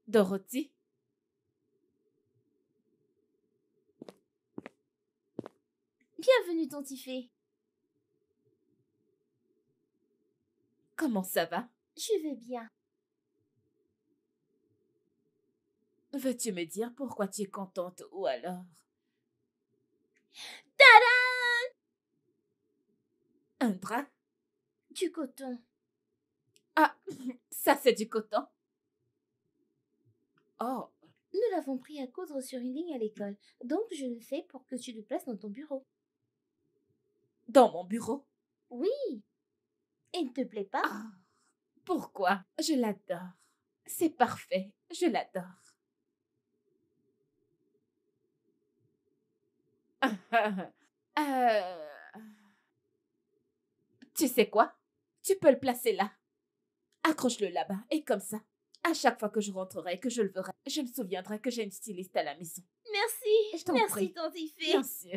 Dorothy? Bienvenue, Tantifé. Comment ça va? Je vais bien. Veux-tu me dire pourquoi tu es contente ou alors... Tada! Un drap? Du coton. Ah, ça c'est du coton. Oh, Nous l'avons pris à coudre sur une ligne à l'école, donc je le fais pour que tu le places dans ton bureau. dans mon bureau? Oui. Il ne te plaît pas? Ah, pourquoi? Je l'adore. C'est parfait, je l'adore. Euh, Tu sais quoi? Tu peux le placer là. Accroche-le là-bas et comme ça, à chaque fois que je rentrerai, que je le verrai, je me souviendrai que j'ai une styliste à la maison. Merci. Je t'en Merci, prie. Tantifé. Bien sûr.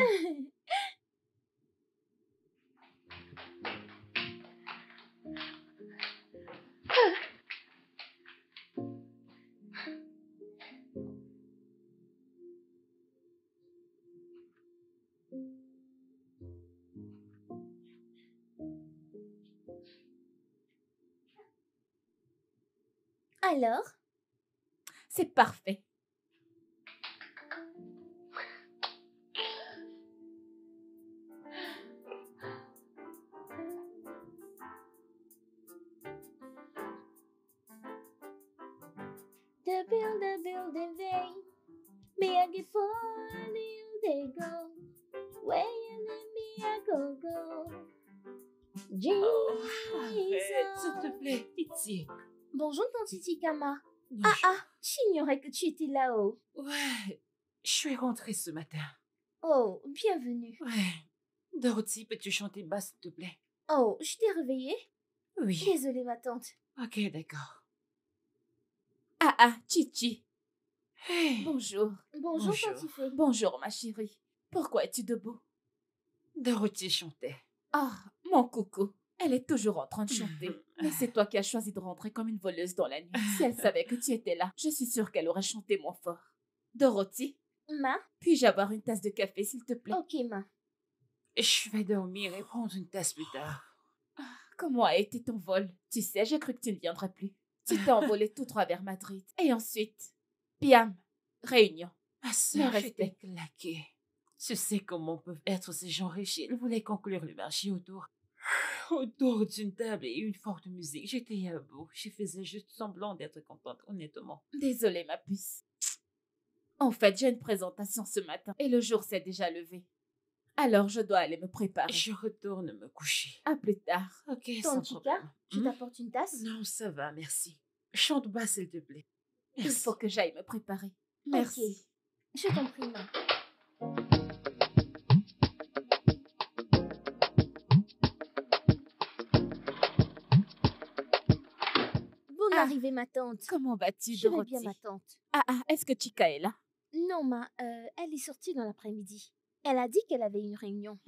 Alors? C'est parfait. The building they me a get for they go. Where you let me a go. Arrête, s'il te plaît, pitié. Bonjour, Tantiti Kama. Bonjour. J'ignorais que tu étais là-haut. Ouais, je suis rentrée ce matin. Oh, bienvenue. Ouais. Dorothy, peux-tu chanter bas, s'il te plaît? Oh, je t'ai réveillée? Oui. Désolée, ma tante. Ok, d'accord. Ah, Chichi. Hey. Bonjour. Bonjour, Bonjour. Tantifé. Bonjour, ma chérie. Pourquoi es-tu debout? Dorothy chantait. Ah, mon coucou. Elle est toujours en train de chanter. Mais c'est toi qui as choisi de rentrer comme une voleuse dans la nuit. Si elle savait que tu étais là, je suis sûre qu'elle aurait chanté moins fort. Dorothy, Ma? puis-je avoir une tasse de café, s'il te plaît? Ok, ma. Je vais dormir et prendre une tasse plus tard. Comment a été ton vol? Tu sais, j'ai cru que tu ne viendrais plus. Tu t'es envolé tout droit vers Madrid. Et ensuite, Piam, réunion. Ma Le sœur, respect. j'étais claquée. Tu sais comment peuvent être ces gens riches. Ils voulaient conclure le marché autour d'une table et une forte musique. J'étais à bout. Je faisais juste semblant d'être contente, honnêtement. Désolée, ma puce. En fait, j'ai une présentation ce matin et le jour s'est déjà levé. Alors, je dois aller me préparer. Je retourne me coucher. À plus tard. Ok, sans Tantika, problème. je t'apporte une tasse? Non, ça va, merci. Chante bas, s'il te plaît. Il Merci. faut que j'aille me préparer. Merci. Je t'en prie, ma. Bonne arrivée, ma tante. Comment vas-tu, Je vais Dorothy? bien, ma tante. Est-ce que Chica est là? Non, ma, elle est sortie dans l'après-midi. Elle a dit qu'elle avait une réunion.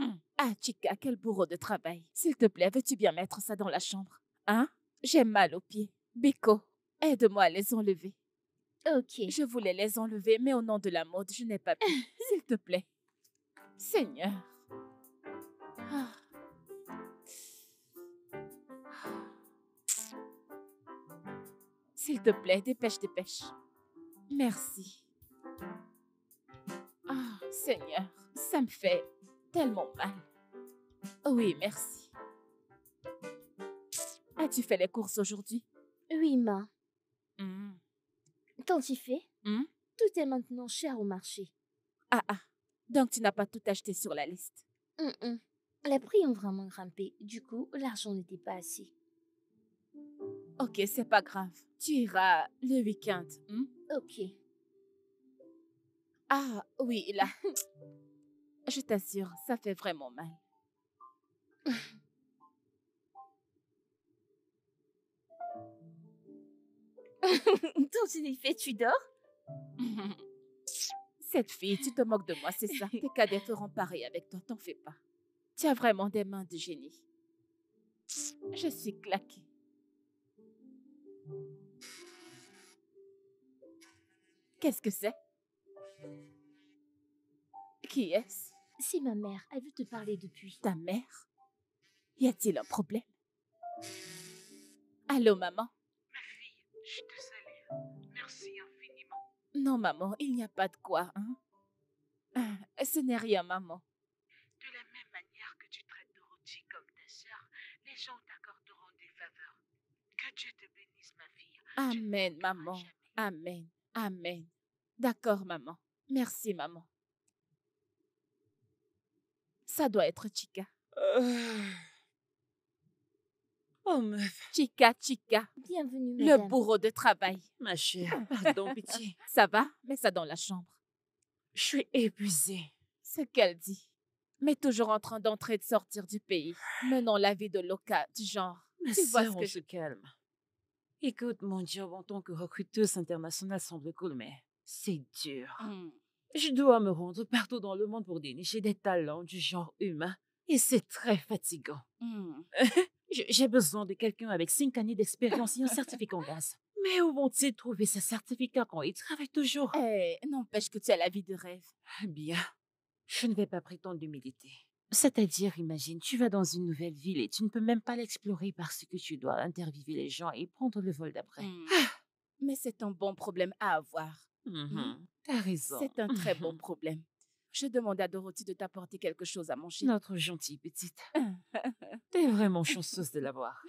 Chica, quel bourreau de travail. S'il te plaît, veux-tu bien mettre ça dans la chambre? Hein? J'ai mal aux pieds. Biko, aide-moi à les enlever. Ok. Je voulais les enlever, mais au nom de la mode, je n'ai pas pu. S'il te plaît. Seigneur. Ah. S'il te plaît, dépêche, dépêche. Merci. Ah, Seigneur, ça me fait tellement mal. Oui, merci. As-tu fait les courses aujourd'hui? Oui, ma. Hmm. Tantifé, Hmm? tout est maintenant cher au marché. Ah ah. Donc tu n'as pas tout acheté sur la liste. Les prix ont vraiment grimpé. Du coup, l'argent n'était pas assez. Ok, c'est pas grave. Tu iras le week-end. Ok. Ah oui, là. Je t'assure, ça fait vraiment mal. Donc, tu l'as fait, tu dors? Cette fille, tu te moques de moi, c'est ça. Tes cadets feront pareil avec toi, t'en fais pas. Tu as vraiment des mains de génie. Je suis claquée. Qu'est-ce que c'est? Qui est-ce? C'est ma mère. Elle veut te parler depuis. Ta mère? Y a-t-il un problème? Allô, maman? Ma fille, je te salue. Merci infiniment. Non, maman, il n'y a pas de quoi, hein? Ce n'est rien, maman. De la même manière que tu traites Dorothy comme ta sœur, les gens t'accorderont des faveurs. Que Dieu te bénisse, ma fille. Tu ne Amen, manqueras maman. jamais. Amen. Amen. D'accord, maman. Merci, maman. Ça doit être Chica. Oh, meuf, Chica, Chica. Bienvenue, Le madame. bourreau de travail. ma chère, pardon, pitié. Ça va? Mets ça dans la chambre. Je suis épuisée. Ce qu'elle dit. Mais toujours en train d'entrer et de sortir du pays. Menons la vie de loca, du genre. Ma Tu vois sœur, ce on que se calme. Écoute, mon job en tant que recruteuse internationale semble cool, mais c'est dur. Je dois me rendre partout dans le monde pour dénicher des talents du genre humain. Et c'est très fatigant. J'ai besoin de quelqu'un avec 5 années d'expérience et un certificat en gaz. Mais où vont-ils trouver ce certificat quand ils travaillent toujours? N'empêche que tu as la vie de rêve. Bien, je ne vais pas prétendre d'humilité. C'est-à-dire, imagine, tu vas dans une nouvelle ville et tu ne peux même pas l'explorer parce que tu dois interviewer les gens et prendre le vol d'après. Mais c'est un bon problème à avoir. T'as raison. C'est un très bon problème. Je demande à Dorothy de t'apporter quelque chose à manger. Notre gentille petite. T'es vraiment chanceuse de l'avoir.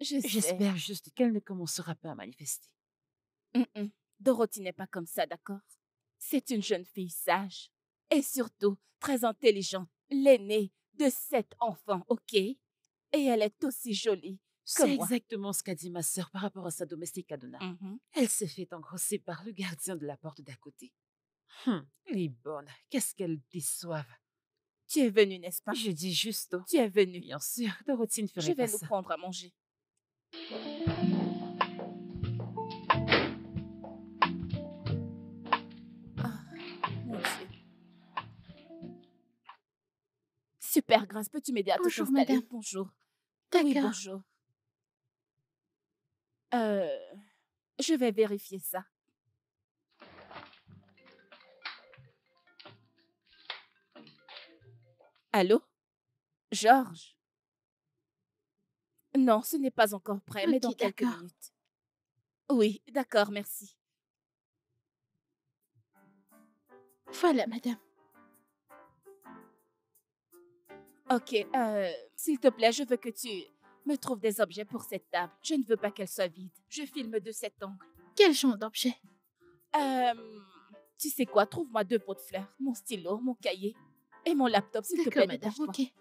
Je sais. J'espère juste qu'elle ne commencera pas à manifester. Dorothy n'est pas comme ça, d'accord? C'est une jeune fille sage. Et surtout, très intelligente. L'aînée de 7 enfants, ok? Et elle est aussi jolie que C'est moi. exactement ce qu'a dit ma sœur par rapport à sa domestique Adona. Elle s'est fait engrosser par le gardien de la porte d'à côté. Elle est bonne. Qu'est-ce qu'elle déçoive. Tu es venue, n'est-ce pas? Je dis juste. Tu es venue. Bien sûr, Dorothy ne Je ferait vais pas nous ça. prendre à manger. Ah, mon Dieu. Super, Grâce, peux-tu m'aider à te Bonjour, t'installer? madame. Bonjour. D'accord. Oui, bonjour. Je vais vérifier ça. Allô? Georges? Non, ce n'est pas encore prêt, mais Ok, dans quelques d'accord. minutes. Oui, d'accord, merci. Voilà, madame. Ok, s'il te plaît, je veux que tu me trouves des objets pour cette table. Je ne veux pas qu'elle soit vide. Je filme de cet angle. Quel genre d'objet? Tu sais quoi? Trouve-moi 2 pots de fleurs, mon stylo, mon cahier et mon laptop, s'il te plaît. D'accord, madame. dépêche-toi. Ok.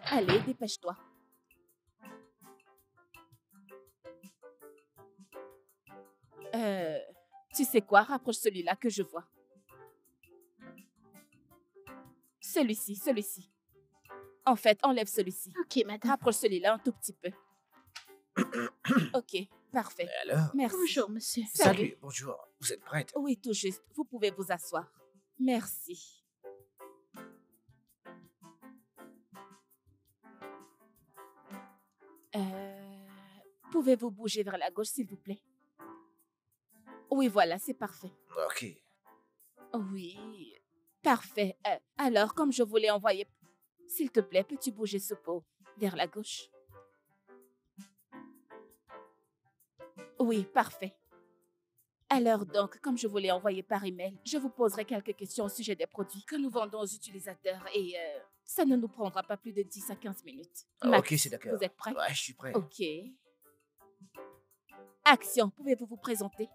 Allez, dépêche-toi. Tu sais quoi? Rapproche celui-là que je vois. Celui-ci, celui-ci. En fait, enlève celui-ci. Ok, madame. Rapproche celui-là un tout petit peu. Ok, parfait. Alors, Merci. Bonjour, monsieur. salut, bonjour, vous êtes prête? Oui, tout juste. Vous pouvez vous asseoir. Merci. Pouvez-vous bouger vers la gauche, s'il vous plaît? Oui, voilà, c'est parfait. Ok. Oui, parfait. Alors, comme je voulais envoyer... S'il te plaît, peux-tu bouger ce pot vers la gauche? Oui, parfait. Alors donc, comme je vous l'ai envoyé par email, je vous poserai quelques questions au sujet des produits que nous vendons aux utilisateurs et ça ne nous prendra pas plus de 10 à 15 minutes. Ah, Max, ok, c'est d'accord. Vous êtes prêts? Ouais, je suis prêt. Ok. Action, pouvez-vous vous présenter?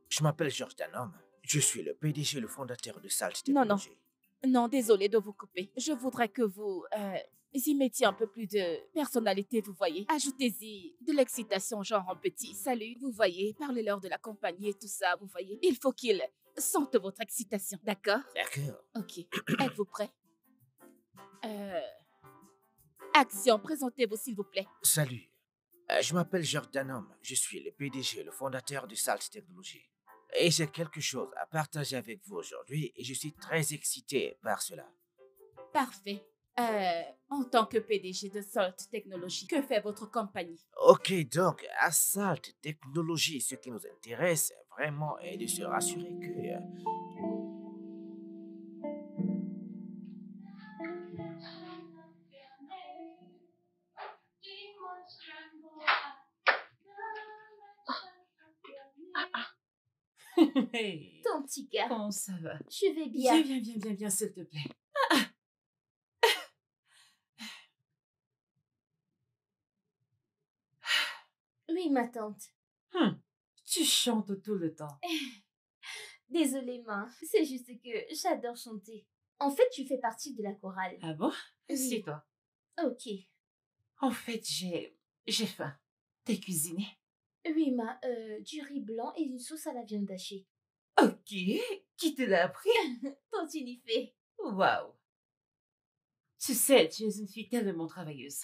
Je m'appelle Georges Danhomme. Je suis le PDG et le fondateur de Salt Non, non. Technologies. Non, désolé de vous couper. Je voudrais que vous y mettiez un peu plus de personnalité, vous voyez. Ajoutez-y de l'excitation, genre un petit salut, vous voyez. Parlez-leur de la compagnie et tout ça, vous voyez. Il faut qu'ils sentent votre excitation, d'accord? D'accord. Ok. Êtes-vous prêts? Action, présentez-vous s'il vous plaît. Salut. Je m'appelle Georges Danhomme. Je suis le PDG et le fondateur de Salt Technologies. Et j'ai quelque chose à partager avec vous aujourd'hui et je suis très excité par cela. Parfait. En tant que PDG de Salt Technologies, que fait votre compagnie? Ok, donc à Salt Technologies, ce qui nous intéresse vraiment est de se rassurer que... Hey, Ton petit gars, comment ça va? je vais bien. Viens, s'il te plaît. Oui, ma tante. Tu chantes tout le temps. Désolée, ma. C'est juste que j'adore chanter. En fait, tu fais partie de la chorale. Ah bon? Oui. C'est toi. Ok. En fait, j'ai faim. T'es cuisiné? Oui, ma. Du riz blanc et une sauce à la viande hachée. Ok. Qui te l'a appris? Tante Unifé. Waouh. Tu sais, tu es une fille tellement travailleuse.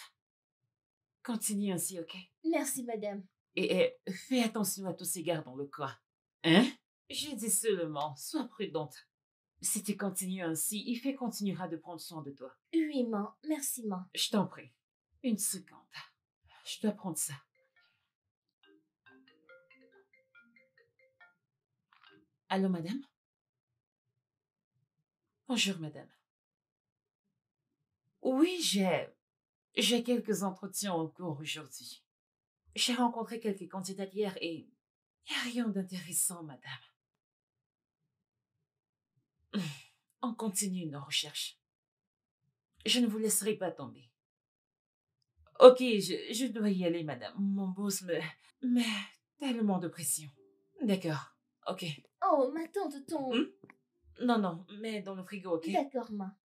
Continue ainsi, ok? Merci, madame. Et fais attention à tous ces gars dans le coin. Hein? Je dis seulement, sois prudente. Si tu continues ainsi, Ife continuera de prendre soin de toi. Oui, ma. Merci, ma. Je t'en prie. Une seconde. Je dois prendre ça. Allô, madame? Bonjour, madame. Oui, j'ai quelques entretiens en cours aujourd'hui. J'ai rencontré quelques candidats hier et il n'y a rien d'intéressant, madame. On continue nos recherches. Je ne vous laisserai pas tomber. Ok, je dois y aller, madame. Mon boss me met tellement de pression. D'accord, ok. Oh, ma tante, ton... Non, mais dans le frigo, ok? D'accord, ma.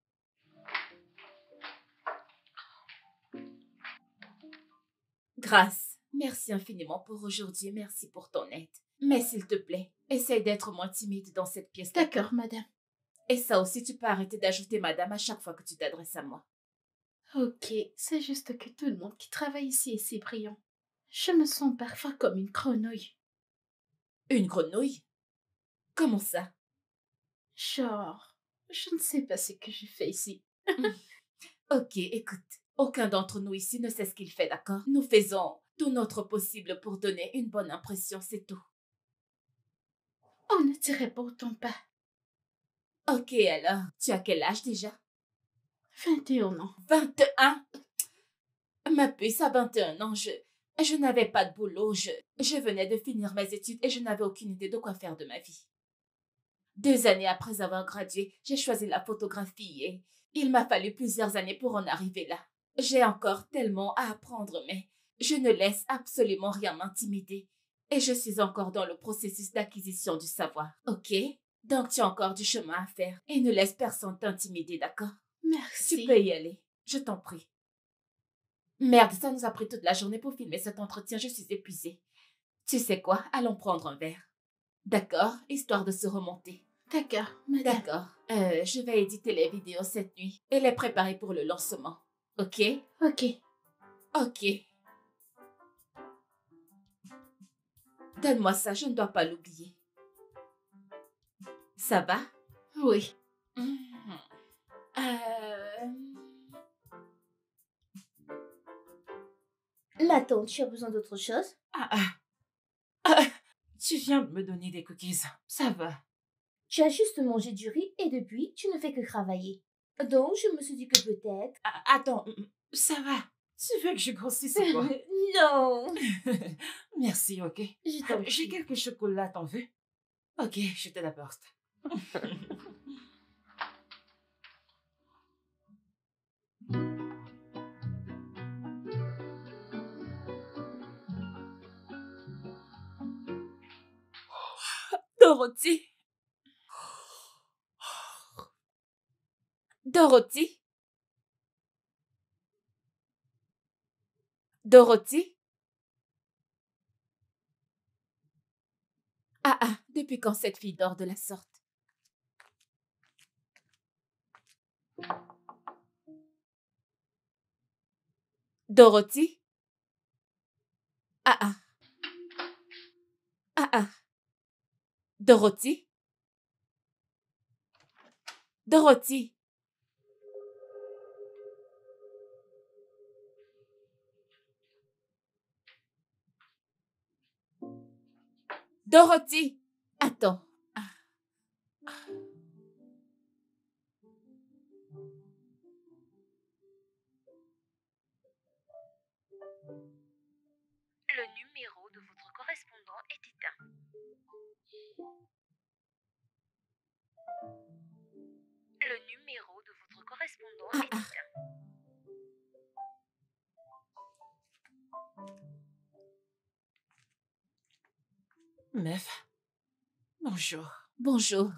Grâce, merci infiniment pour aujourd'hui, merci pour ton aide. Mais s'il te plaît, essaye d'être moins timide dans cette pièce. D'accord, madame. Et ça aussi, tu peux arrêter d'ajouter madame à chaque fois que tu t'adresses à moi. Ok, c'est juste que tout le monde qui travaille ici est si brillant. Je me sens parfois comme une grenouille. Une grenouille? Comment ça? Genre, je ne sais pas ce que je fais ici. Ok, écoute, aucun d'entre nous ici ne sait ce qu'il fait, d'accord? Nous faisons tout notre possible pour donner une bonne impression, c'est tout. On ne dirait pourtant pas. Ok, alors, tu as quel âge déjà? 21 ans. 21? Ma puce, à 21 ans, je n'avais pas de boulot, je venais de finir mes études et je n'avais aucune idée de quoi faire de ma vie. 2 années après avoir gradué, j'ai choisi la photographie et il m'a fallu plusieurs années pour en arriver là. J'ai encore tellement à apprendre, mais je ne laisse absolument rien m'intimider. Et je suis encore dans le processus d'acquisition du savoir, ok? Donc tu as encore du chemin à faire et ne laisse personne t'intimider, d'accord? Merci. Tu peux y aller, je t'en prie. Merde, ça nous a pris toute la journée pour filmer cet entretien, je suis épuisée. Tu sais quoi, allons prendre un verre. D'accord, histoire de se remonter. D'accord, madame. D'accord, je vais éditer les vidéos cette nuit et les préparer pour le lancement. Ok? Ok. Ok. Donne-moi ça, je ne dois pas l'oublier. Ça va? Oui. Ma tante, tu as besoin d'autre chose? Tu viens de me donner des cookies. Ça va. Tu as juste mangé du riz et depuis, tu ne fais que travailler. Donc, je me suis dit que peut-être... Attends, ça va. Tu veux que je grossisse ou quoi? Non. Merci, ok. Je t'en J'ai prie. quelques chocolats, t'en veux? Ok, je te l'apporte. Dorothy? Dorothy? Dorothy? Ah, depuis quand cette fille dort de la sorte? Dorothy? Ah. Dorothy? Dorothy? Dorothy? Attends. Le numéro de votre correspondant est éteint. Le numéro de votre correspondant est éteint. Meuf, bonjour. Bonjour.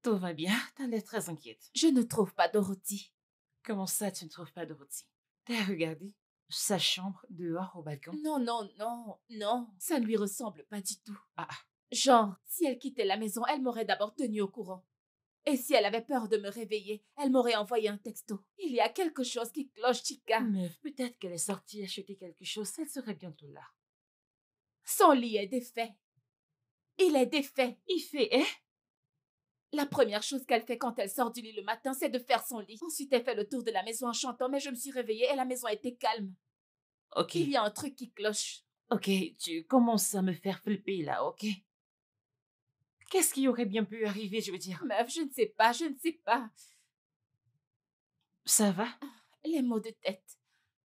Tout va bien? T'as l'air très inquiète. Je ne trouve pas Dorothy. Comment ça, tu ne trouves pas Dorothy? T'as regardé sa chambre dehors au balcon? Non. Ça ne lui ressemble pas du tout. Ah. Genre, si elle quittait la maison, elle m'aurait d'abord tenue au courant. Et si elle avait peur de me réveiller, elle m'aurait envoyé un texto. Il y a quelque chose qui cloche, Chica. Meuf, peut-être qu'elle est sortie acheter quelque chose, elle serait bientôt là. Son lit est défait. Il est défait. Il fait, hein? La première chose qu'elle fait quand elle sort du lit le matin, c'est de faire son lit. Ensuite, elle fait le tour de la maison en chantant, mais je me suis réveillée et la maison était calme. Ok. Il y a un truc qui cloche. Ok, tu commences à me faire flipper là, ok? Qu'est-ce qui aurait bien pu arriver, je veux dire? Meuf, je ne sais pas. Ça va? Les maux de tête.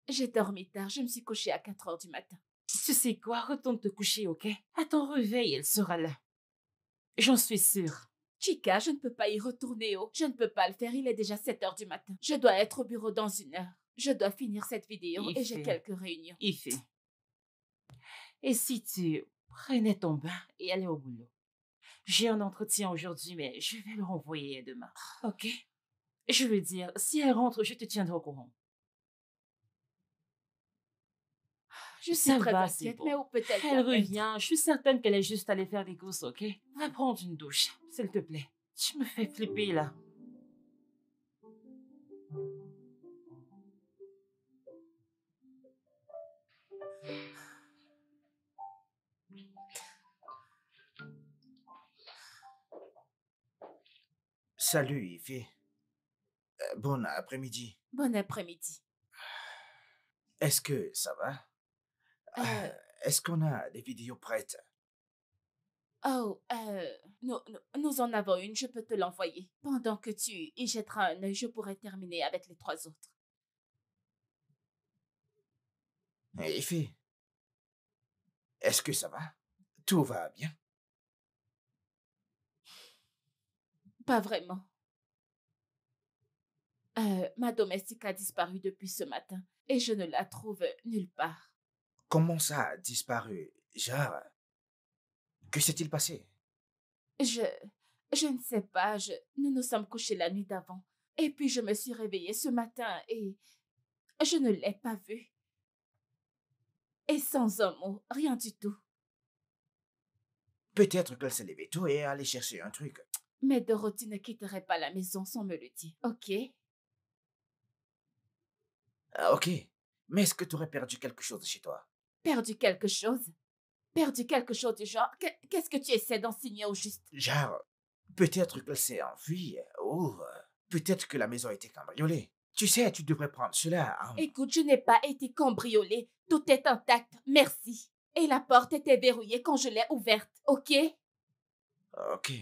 J'ai dormi tard, je me suis couchée à 4 heures du matin. Tu sais quoi? Retourne te coucher, ok? À ton réveil, elle sera là. J'en suis sûre. Chica, je ne peux pas y retourner, oh. Je ne peux pas le faire, il est déjà 7 heures du matin. Je dois être au bureau dans 1 heure. Je dois finir cette vidéo et j'ai quelques réunions. Il fait. Et si tu prenais ton bain et allais au boulot? J'ai un entretien aujourd'hui, mais je vais le renvoyer demain. Ok? Je veux dire, si elle rentre, je te tiendrai au courant. Je suis très inquiète, mais où peut-elle Elle bien être? revient. Je suis certaine qu'elle est juste allée faire des courses, ok? Va prendre une douche, s'il te plaît. Tu me fais flipper, là. Salut, Ify. Bon après-midi. Bon après-midi. Est-ce que ça va? Est-ce qu'on a des vidéos prêtes? Nous en avons une, je peux te l'envoyer. Pendant que tu y jetteras un œil, je pourrai terminer avec les 3 autres. Ify, est-ce que ça va? Tout va bien? Pas vraiment. Ma domestique a disparu depuis ce matin et je ne la trouve nulle part. Comment ça a disparu? Genre, que s'est-il passé? Je ne sais pas, nous nous sommes couchés la nuit d'avant. Et puis je me suis réveillée ce matin et je ne l'ai pas vue. Et sans un mot, rien du tout. Peut-être qu'elle s'est levée tôt et est allée chercher un truc. Mais Dorothy ne quitterait pas la maison sans me le dire, ok? Ah, ok. Mais est-ce que tu aurais perdu quelque chose chez toi? Perdu quelque chose? Perdu quelque chose du genre? Qu'est-ce que tu essaies d'enseigner au juste? Genre, peut-être qu'elle s'est enfuie ou peut-être que la maison a été cambriolée. Tu sais, tu devrais prendre cela en... Écoute, je n'ai pas été cambriolée. Tout est intact, merci. Et la porte était verrouillée quand je l'ai ouverte, ok? Ok.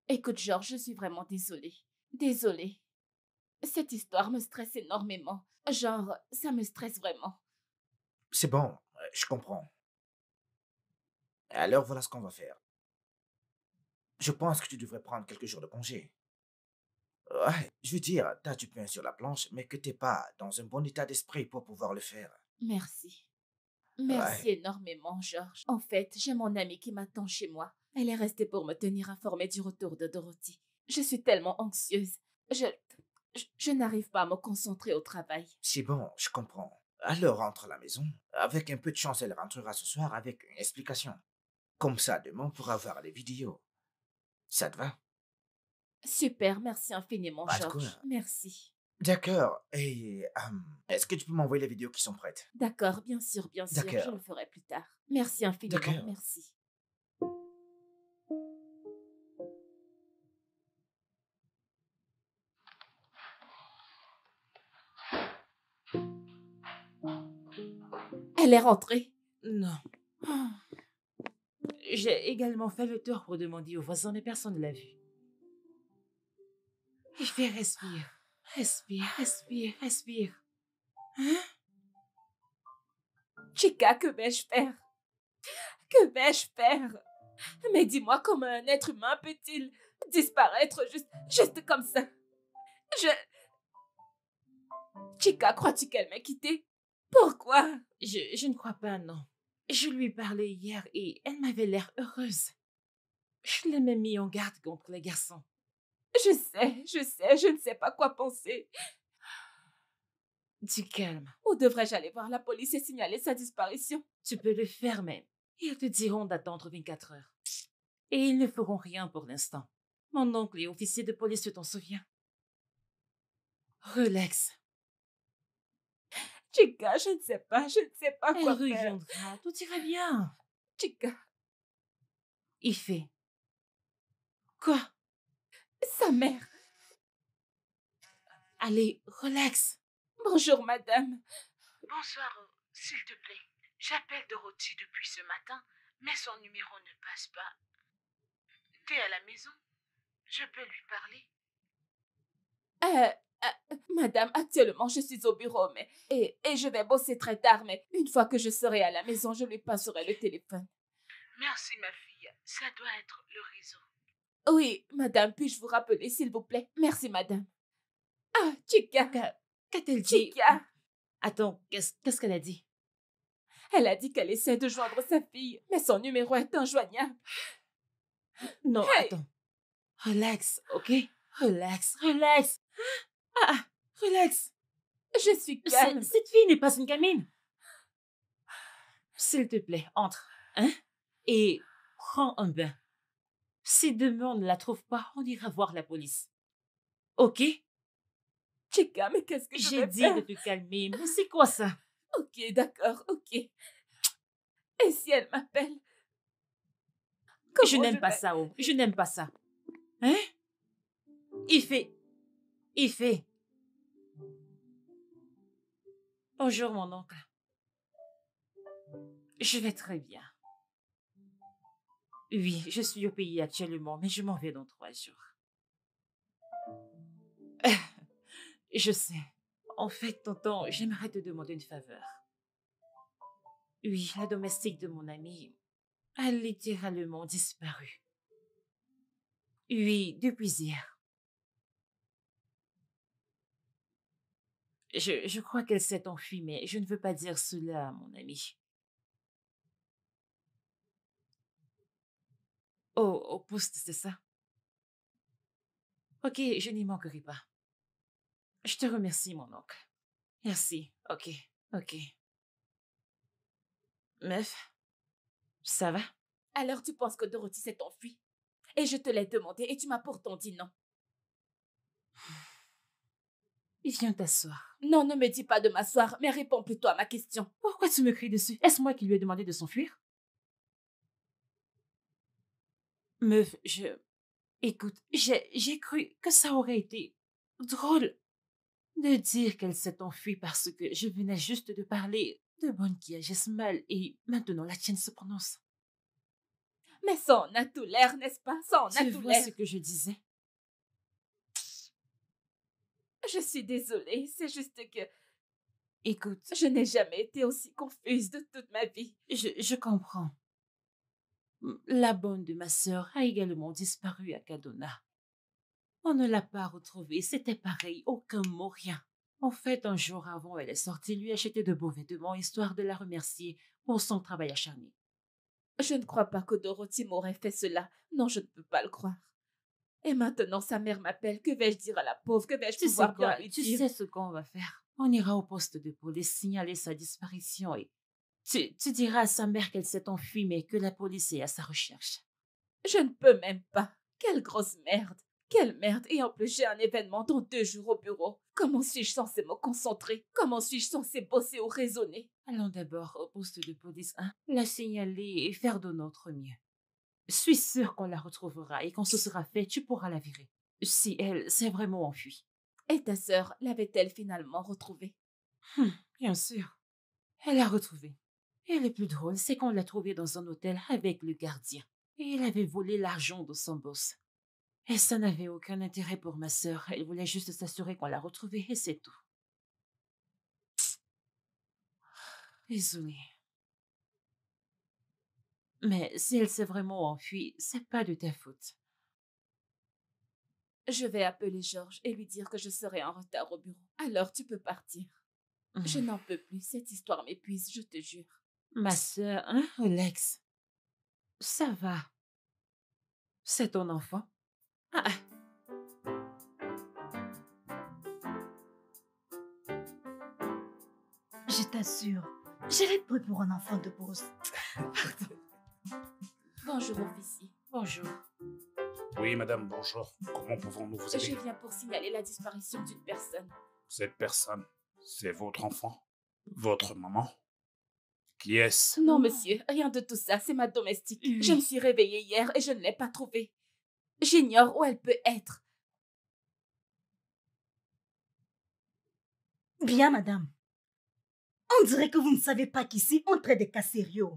Écoute, Georges, je suis vraiment désolée. Désolée. Cette histoire me stresse énormément. Genre, ça me stresse vraiment. C'est bon, je comprends. Alors voilà ce qu'on va faire. Je pense que tu devrais prendre quelques jours de congé. Ouais, je veux dire, t'as du pain sur la planche, mais que t'es pas dans un bon état d'esprit pour pouvoir le faire. Merci. Ouais, Merci énormément, Georges. En fait, j'ai mon amie qui m'attend chez moi. Elle est restée pour me tenir informée du retour de Dorothy. Je suis tellement anxieuse. Je n'arrive pas à me concentrer au travail. c'est bon, je comprends. Alors rentre à la maison. Avec un peu de chance, elle rentrera ce soir avec une explication. Comme ça, demain, on pourra voir les vidéos. Ça te va? Super, merci infiniment, Pas de quoi. Georges. Merci. D'accord. Et est-ce que tu peux m'envoyer les vidéos qui sont prêtes? D'accord, bien sûr, je D'accord. le ferai plus tard. Merci infiniment, D'accord. merci. Elle est rentrée. Non. Ah, J'ai également fait le tour pour demander aux voisins, mais personne ne l'a vu. Il fait respire. Respire, respire, respire. Hein? Chica, que vais-je faire? Que vais-je faire? Mais dis-moi, comment un être humain peut-il disparaître juste comme ça? Je... Chica, crois-tu qu'elle m'a quitté? Pourquoi? Je ne crois pas, non. Je lui parlais hier et elle m'avait l'air heureuse. Je l'ai même mis en garde contre les garçons. Je ne sais pas quoi penser. Du calme. Où devrais-je aller voir la police et signaler sa disparition? Tu peux le faire même. Ils te diront d'attendre 24 heures. Et ils ne feront rien pour l'instant. Mon oncle est officier de police, tu t'en souviens? Relax. Chica, je ne sais pas Elle quoi faire. reviendra, tout ira bien. Chica, Il fait. Quoi? sa mère. Allez, relax. Bonjour, madame. Bonsoir, s'il te plaît. J'appelle Dorothy depuis ce matin, mais son numéro ne passe pas. T'es à la maison? Je peux lui parler? Madame, actuellement, je suis au bureau, et je vais bosser très tard, mais une fois que je serai à la maison, je lui passerai le téléphone. Merci, ma fille. Ça doit être le réseau. Oui, madame, puis-je vous rappeler, s'il vous plaît? Merci, madame. Ah, Chica, Qu'a-t-elle dit? Chica. Attends, qu'est-ce qu'elle a dit? Elle a dit qu'elle essaie de joindre sa fille, mais son numéro est injoignable. Non, Hey! attends. Relax, ok? Relax, relax. Ah, relax. Je suis calme. Cette fille n'est pas une gamine. S'il te plaît, entre, hein? Et prends un bain. Si demain on ne la trouve pas, on ira voir la police. Ok? Chica, mais qu'est-ce que je J'ai vais dit faire? de te calmer, mais c'est quoi ça? Ok, d'accord, ok. Et si elle m'appelle? Je Comment n'aime pas vais- ça, oh. Je n'aime pas ça. Hein? Il fait. Bonjour, mon oncle. Je vais très bien. Oui, je suis au pays actuellement, mais je m'en vais dans 3 jours. Je sais. En fait, tonton, j'aimerais te demander une faveur. Oui, la domestique de mon ami a littéralement disparu. Oui, depuis hier. Je crois qu'elle s'est enfuie, mais je ne veux pas dire cela à mon ami. Oh, au poste, c'est ça? Ok, je n'y manquerai pas. Je te remercie, mon oncle. Merci. Ok, ok. Meuf, ça va? Alors tu penses que Dorothy s'est enfuie? Et je te l'ai demandé et tu m'as pourtant dit non. Viens t'asseoir. Non, ne me dis pas de m'asseoir, mais réponds plutôt à ma question. Pourquoi tu me cries dessus? Est-ce moi qui lui ai demandé de s'enfuir? Meuf, Écoute, j'ai cru que ça aurait été drôle de dire qu'elle s'est enfuie parce que je venais juste de parler de bonnes qui agissent mal et maintenant la tienne se prononce. Mais ça en a tout l'air, n'est-ce pas? Ça en a Tu tout vois l'air. ce que je disais? Je suis désolée, c'est juste que Écoute, je n'ai jamais été aussi confuse de toute ma vie. je comprends. La bonne de ma sœur a également disparu à Kaduna. On ne l'a pas retrouvée, c'était pareil, aucun mot, rien. En fait, un jour avant, elle est sortie lui acheter de beaux vêtements, histoire de la remercier pour son travail acharné. Je ne crois pas que Dorothy m'aurait fait cela. Non, je ne peux pas le croire. Et maintenant, sa mère m'appelle. Que vais-je dire à la pauvre? Que vais-je Tu sais pouvoir bien quoi, lui tu dire? sais ce qu'on va faire. On ira au poste de police signaler sa disparition et tu diras à sa mère qu'elle s'est enfuie mais que la police est à sa recherche. Je ne peux même pas. Quelle grosse merde. Quelle merde. Et en plus, j'ai un événement dans 2 jours au bureau. Comment suis-je censée me concentrer? Comment suis-je censée bosser ou raisonner? Allons d'abord au poste de police, hein, la signaler et faire de notre mieux. Je suis sûre qu'on la retrouvera et quand ce sera fait, tu pourras la virer. Si elle s'est vraiment enfuie. Et ta sœur l'avait-elle finalement retrouvée? Bien sûr. Elle l'a retrouvée. Et le plus drôle, c'est qu'on l'a trouvée dans un hôtel avec le gardien. Et il avait volé l'argent de son boss. Et ça n'avait aucun intérêt pour ma sœur. Elle voulait juste s'assurer qu'on l'a retrouvée et c'est tout. Désolée. Mais si elle s'est vraiment enfuie, c'est pas de ta faute. Je vais appeler Georges et lui dire que je serai en retard au bureau. Alors tu peux partir. Je n'en peux plus. Cette histoire m'épuise, je te jure. Ma sœur, hein, Alex? Ça va. C'est ton enfant. Ah, Je t'assure, je vais te prendre pour un enfant de boss. Bonjour, officier. bonjour. Oui, madame, bonjour. Comment pouvons-nous vous Je aider? viens pour signaler la disparition d'une personne. Cette personne, c'est votre enfant? Votre maman? Qui est-ce? Non, monsieur, rien de tout ça, c'est ma domestique. Oui. Je me suis réveillée hier et je ne l'ai pas trouvée. J'ignore où elle peut être. Bien, madame. On dirait que vous ne savez pas qu'ici, on traite des cas sérieux.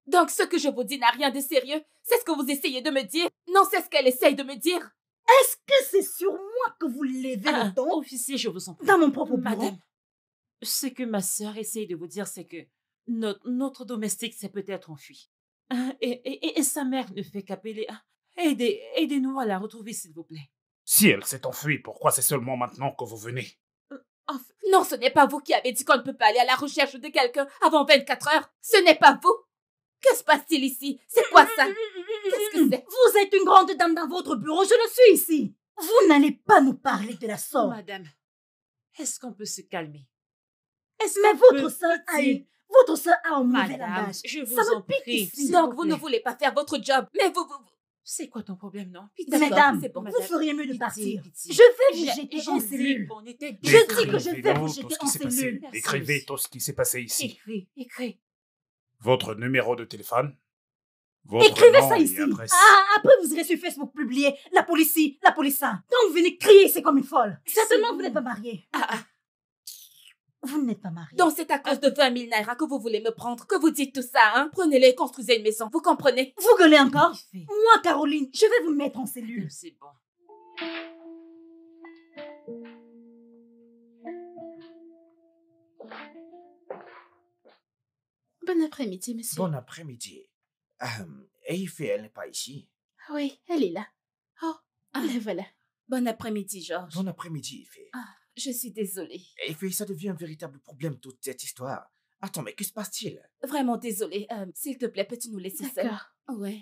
Donc ce que je vous dis n'a rien de sérieux? C'est ce que vous essayez de me dire? Non, c'est ce qu'elle essaye de me dire. Est-ce que c'est sur moi que vous levez le ton Officier, je vous en prie. dans mon propre bureau? Madame, ce que ma sœur essaye de vous dire, c'est que notre domestique s'est peut-être enfui. Et sa mère ne fait qu'appeler. Aidez-nous à la retrouver, s'il vous plaît. Si elle s'est enfuie, pourquoi c'est seulement maintenant que vous venez? Enfin, Non, ce n'est pas vous qui avez dit qu'on ne peut pas aller à la recherche de quelqu'un avant 24 heures. Ce n'est pas vous. Que se passe-t-il ici? C'est quoi ça? Qu'est-ce que c'est? Vous êtes une grande dame dans votre bureau, je le suis ici. Vous n'allez pas nous parler de la sorte. madame, est-ce qu'on peut se calmer? Mais votre sœur a un mauvais Madame, langage. je vous Ça me en pique prie. ici. s'il Donc vous vous ne plaît. voulez pas faire votre job. Mais vous... C'est quoi ton problème, non? D'accord, Mesdames, c'est bon, vous madame. feriez mieux de Pitié, partir. pitié. Je vais vous J'ai jeter en dit cellule. qu'on était Je désolés. dis que je vais Écrivez-nous vous tout jeter ce qui en s'est passé. cellule. Merci, Écrivez monsieur. tout ce qui s'est passé ici. Écris. Votre numéro de téléphone, votre Écrivez nom ça et ici. adresse. Après vous irez sur Facebook publier la police ci, la police ça. Donc vous venez crier, c'est comme une folle. Certainement vous n'êtes pas mariée. Vous n'êtes pas mariée. Donc c'est à cause de 20 000 naira que vous voulez me prendre, que vous dites tout ça, hein? Prenez-les et construisez une maison, vous comprenez? Vous gueulez encore? Il fait. Moi, Caroline, je vais vous mettre en cellule. C'est bon. Bon après-midi, monsieur. Bon après-midi. Et Ifé, elle n'est pas ici. Oui, elle est là. Oh, la voilà. Bon après-midi, Georges. Bon après-midi, Ifé. Je suis désolée. Ifé, ça devient un véritable problème, toute cette histoire. Attends, mais que se passe-t-il? Vraiment désolée. S'il te plaît, peux-tu nous laisser seuls? D'accord. Ouais.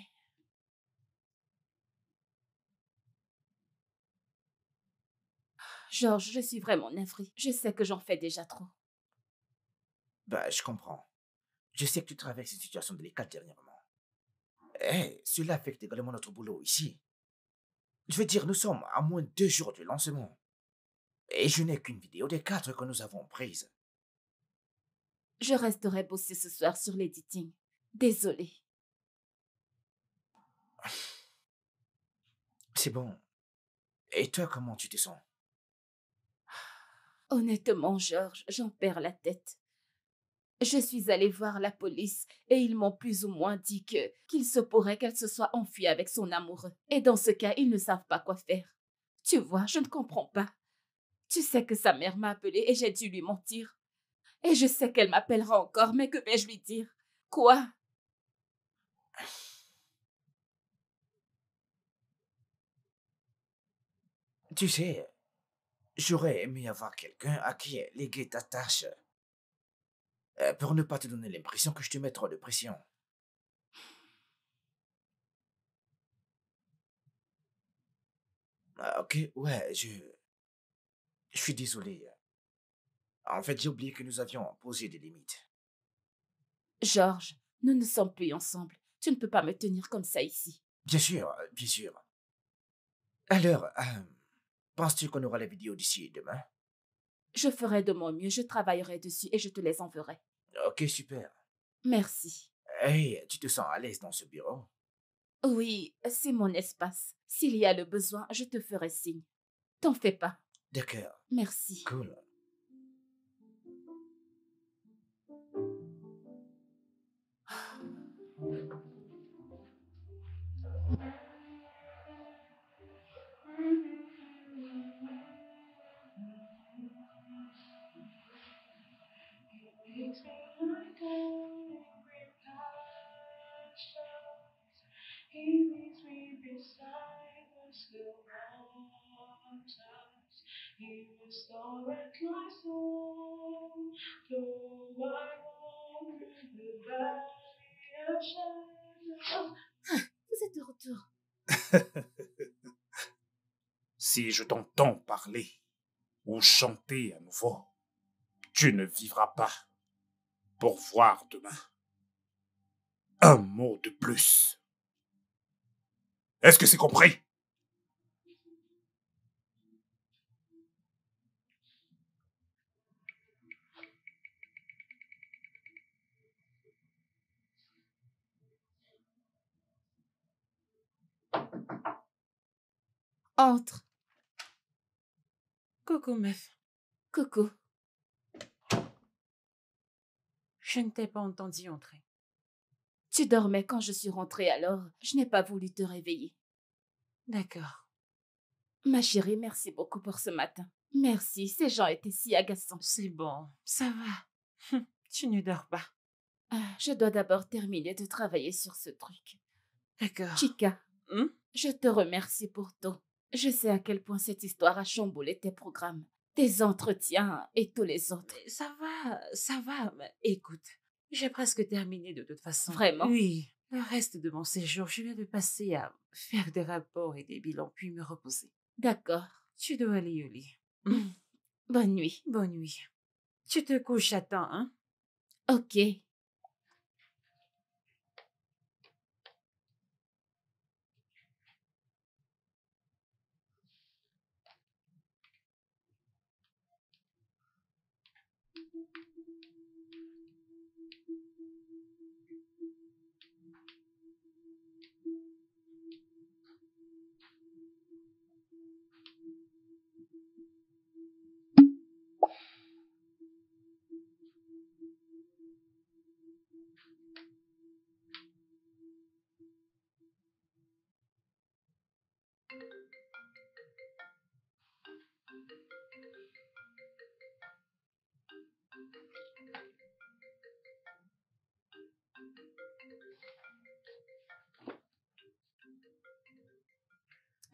Georges, je suis vraiment navrée. Je sais que j'en fais déjà trop. Bah, je comprends. Je sais que tu traverses une situation délicate dernièrement. Eh, cela affecte également notre boulot ici. Je veux dire, nous sommes à moins de 2 jours du lancement. Et je n'ai qu'une vidéo des 4 que nous avons prises. Je resterai bosser ce soir sur l'editing. Désolée. C'est bon. Et toi, comment tu te sens? Honnêtement, Georges, j'en perds la tête. Je suis allée voir la police et ils m'ont plus ou moins dit qu'il se pourrait qu'elle se soit enfuie avec son amoureux. Et dans ce cas, ils ne savent pas quoi faire. Tu vois, je ne comprends pas. Tu sais que sa mère m'a appelée et j'ai dû lui mentir. Et je sais qu'elle m'appellera encore, mais que vais-je lui dire? Quoi? Tu sais, j'aurais aimé avoir quelqu'un à qui léguer ta tâche pour ne pas te donner l'impression que je te mets trop de pression. Ah, ok, ouais, je suis désolé. En fait, j'ai oublié que nous avions posé des limites. Georges, nous ne sommes plus ensemble. Tu ne peux pas me tenir comme ça ici. Bien sûr, bien sûr. Alors, penses-tu qu'on aura la vidéo d'ici demain? Je ferai de mon mieux, je travaillerai dessus et je te les enverrai. Ok, super. Merci. Hey, tu te sens à l'aise dans ce bureau? Oui, c'est mon espace. S'il y a le besoin, je te ferai signe. T'en fais pas. D'accord, Merci. cool. Vous êtes de retour. Si je t'entends parler ou chanter à nouveau, tu ne vivras pas pour voir demain. Un mot de plus. Est-ce que c'est compris? Entre. Coucou, meuf. Coucou. Je ne t'ai pas entendu entrer. Tu dormais quand je suis rentrée, alors je n'ai pas voulu te réveiller. D'accord. Ma chérie, merci beaucoup pour ce matin. Merci, ces gens étaient si agaçants. C'est bon, ça va. Tu ne dors pas. Ah, je dois d'abord terminer de travailler sur ce truc. D'accord. Chica, Hmm? je te remercie pour tout. Je sais à quel point cette histoire a chamboulé tes programmes, tes entretiens et tous les autres. Mais ça va. Mais écoute, j'ai presque terminé de toute façon. Vraiment? Oui. Le reste de mon séjour, je vais le passer à faire des rapports et des bilans, puis me reposer. D'accord. Tu dois aller au lit. Hmm? Bonne nuit. Bonne nuit. Tu te couches à temps, hein? Ok.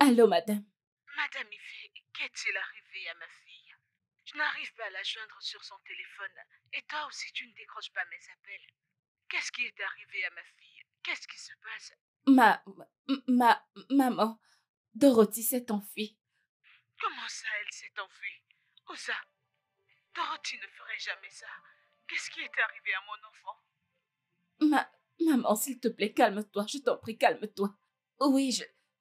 Allô, madame. Madame Ife, qu'est-il arrivé à ma fille? Je n'arrive pas à la joindre sur son téléphone. Et toi aussi, tu ne décroches pas mes appels. Qu'est-ce qui est arrivé à ma fille? Qu'est-ce qui se passe? Maman, Dorothy s'est enfuie. Comment ça, elle s'est enfuie? Où ça? Dorothy ne ferait jamais ça. Qu'est-ce qui est arrivé à mon enfant? Maman, s'il te plaît, calme-toi, je t'en prie, calme-toi.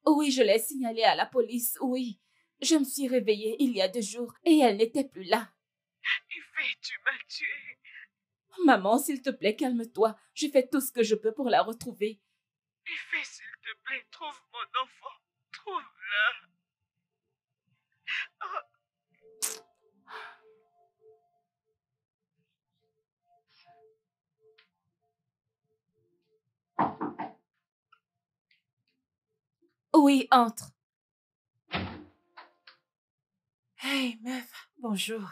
Oui, je l'ai signalé à la police, oui. Je me suis réveillée il y a 2 jours et elle n'était plus là. Ife, tu m'as tuée. Maman, s'il te plaît, calme-toi. Je fais tout ce que je peux pour la retrouver. Ife, s'il te plaît, trouve mon enfant. Trouve-le. Oh. Oui, entre. Hey, meuf, bonjour.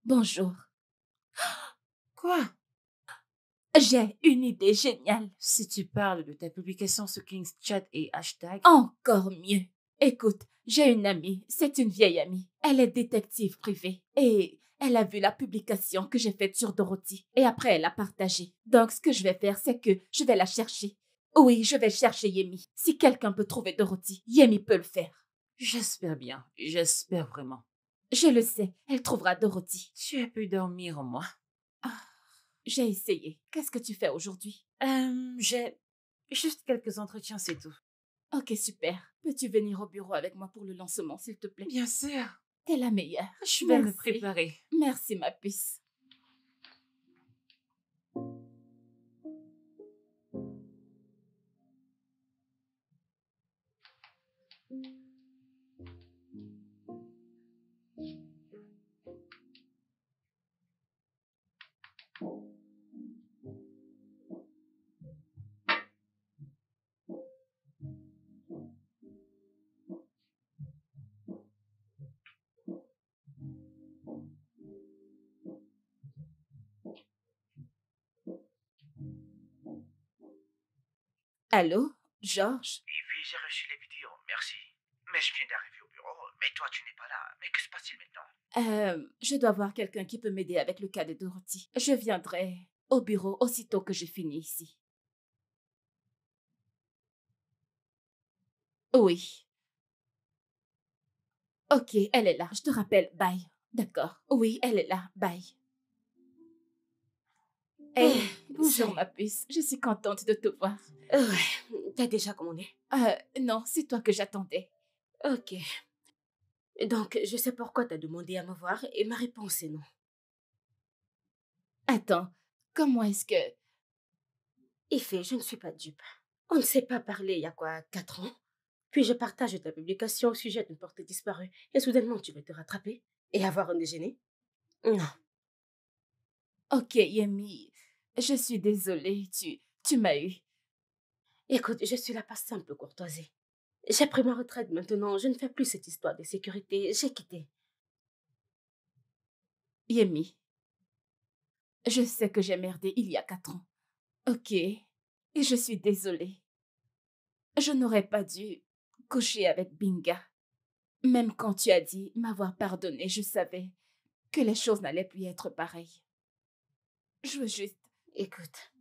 Bonjour. Quoi? J'ai une idée géniale. Si tu parles de ta publication sur King's Chat et hashtag... Encore mieux. Écoute, j'ai une amie, c'est une vieille amie. Elle est détective privée et elle a vu la publication que j'ai faite sur Dorothy et après elle l'a partagée. Donc ce que je vais faire, c'est que je vais la chercher. Oui, je vais chercher Yemi. Si quelqu'un peut trouver Dorothy, Yemi peut le faire. J'espère bien. J'espère vraiment. Je le sais, elle trouvera Dorothy. Tu as pu dormir au moins? Ah, j'ai essayé. Qu'est-ce que tu fais aujourd'hui? J'ai juste quelques entretiens, c'est tout. Ok, super. Peux-tu venir au bureau avec moi pour le lancement, s'il te plaît? Bien sûr. T'es la meilleure. Je vais me Merci. préparer. Merci, ma puce. Allô, Georges? Oui, j'ai reçu les vidéos, merci. Mais je viens d'arriver au bureau, mais toi tu n'es pas là. Mais que se passe-t-il maintenant? Je dois voir quelqu'un qui peut m'aider avec le cas de Dorothy. Je viendrai au bureau aussitôt que j'ai fini ici. Oui. Ok, elle est là. Je te rappelle. Bye. D'accord. Oui, elle est là. Bye. Hey, bonjour ma puce. Je suis contente de te voir. Ouais, t'as déjà commandé? Non, c'est toi que j'attendais. Ok. Donc, je sais pourquoi t'as demandé à me voir et ma réponse est non. Attends, comment est-ce que... Effet, je ne suis pas dupe. On ne s'est pas parlé il y a quoi, 4 ans? Puis je partage ta publication au sujet d'une portée disparue et soudainement tu veux te rattraper et avoir un déjeuner? Non. Ok, Yemi, je suis désolée, tu m'as eu. Écoute, je suis là par simple courtoisie. J'ai pris ma retraite maintenant, je ne fais plus cette histoire de sécurité, j'ai quitté. Yemi, je sais que j'ai merdé il y a 4 ans. Ok, et je suis désolée. Je n'aurais pas dû coucher avec Binga. Même quand tu as dit m'avoir pardonné, je savais que les choses n'allaient plus être pareilles. Je veux juste... Écoute,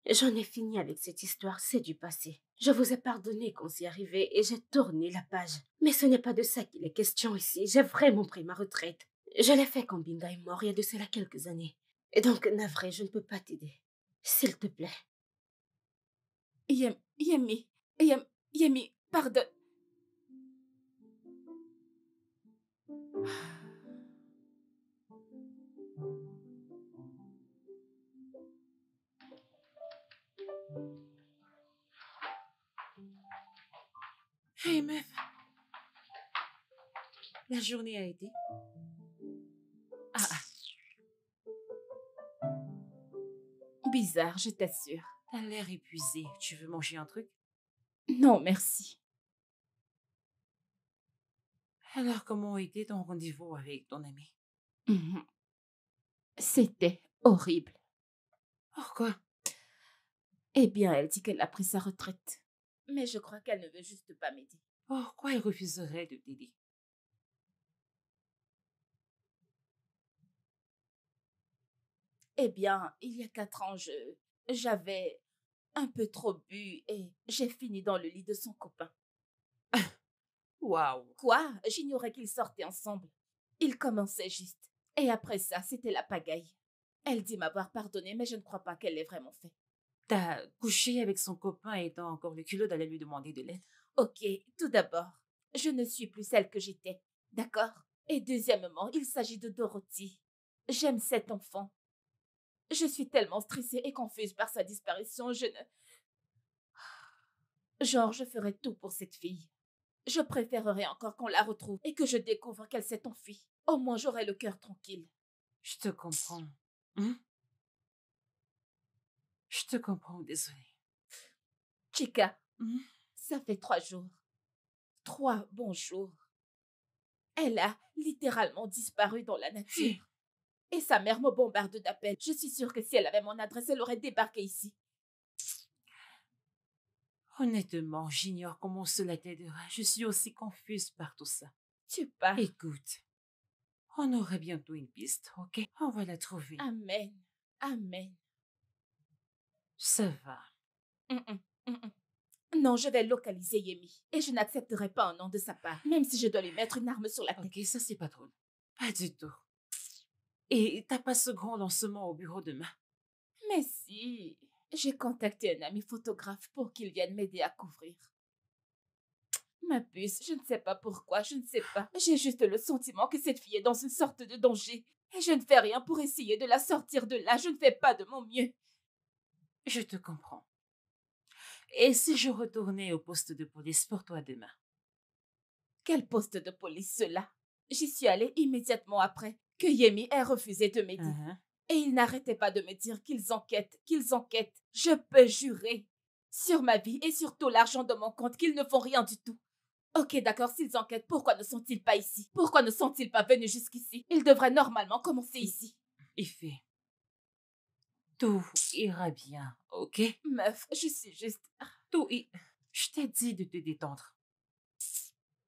j'en ai fini avec cette histoire, c'est du passé. Je vous ai pardonné quand c'est arrivé et j'ai tourné la page. Mais ce n'est pas de ça qu'il est question ici, j'ai vraiment pris ma retraite. Je l'ai fait quand Binga est mort il y a de cela quelques années. Et donc, navré, je ne peux pas t'aider. S'il te plaît. Yemi, pardonne. Hey meuf. La journée a été? Bizarre, je t'assure. T'as l'air épuisé. Tu veux manger un truc? Non, merci. Alors, comment a été ton rendez-vous avec ton ami? C'était horrible. Pourquoi? Eh bien, elle dit qu'elle a pris sa retraite. Mais je crois qu'elle ne veut juste pas m'aider. Pourquoi elle refuserait de t'aider? Eh bien, il y a 4 ans, j'avais un peu trop bu et j'ai fini dans le lit de son copain. Waouh! Quoi? J'ignorais qu'ils sortaient ensemble. Ils commençaient juste. Et après ça, c'était la pagaille. Elle dit m'avoir pardonné, mais je ne crois pas qu'elle l'ait vraiment fait. T'as couché avec son copain et t'as encore le culot d'aller lui demander de l'aide? Ok, tout d'abord, je ne suis plus celle que j'étais, d'accord? Et deuxièmement, il s'agit de Dorothy. J'aime cet enfant. Je suis tellement stressée et confuse par sa disparition, je ne... Genre, je ferais tout pour cette fille. Je préférerais encore qu'on la retrouve et que je découvre qu'elle s'est enfuie. Au moins, j'aurai le cœur tranquille. Je te comprends. Je te comprends, désolée. Chica, ça fait 3 jours. 3 bons jours. Elle a littéralement disparu dans la nature. Et sa mère me bombarde d'appels. Je suis sûre que si elle avait mon adresse, elle aurait débarqué ici. Honnêtement, j'ignore comment cela t'aidera. Je suis aussi confuse par tout ça. Tu pars. Écoute, on aurait bientôt une piste, ok? On va la trouver. Amen. Amen. Ça va. Non, je vais localiser Yemi. Et je n'accepterai pas un nom de sa part, même si je dois lui mettre une arme sur la tête. Ok, ça c'est pas drôle. Pas du tout. Et t'as pas ce grand lancement au bureau demain? Mais si, j'ai contacté un ami photographe pour qu'il vienne m'aider à couvrir. Ma puce, je ne sais pas pourquoi, je ne sais pas. J'ai juste le sentiment que cette fille est dans une sorte de danger. Et je ne fais rien pour essayer de la sortir de là, je ne fais pas de mon mieux. Je te comprends. Et si je retournais au poste de police pour toi demain? Quel poste de police cela? J'y suis allée immédiatement après que Yemi ait refusé de m'aider. Et ils n'arrêtaient pas de me dire qu'ils enquêtent, qu'ils enquêtent. Je peux jurer sur ma vie et sur tout l'argent de mon compte qu'ils ne font rien du tout. Ok, d'accord, s'ils enquêtent, pourquoi ne sont-ils pas ici? Pourquoi ne sont-ils pas venus jusqu'ici? Ils devraient normalement commencer ici. Ifé, tout ira bien, ok? Meuf, je suis juste... Je t'ai dit de te détendre.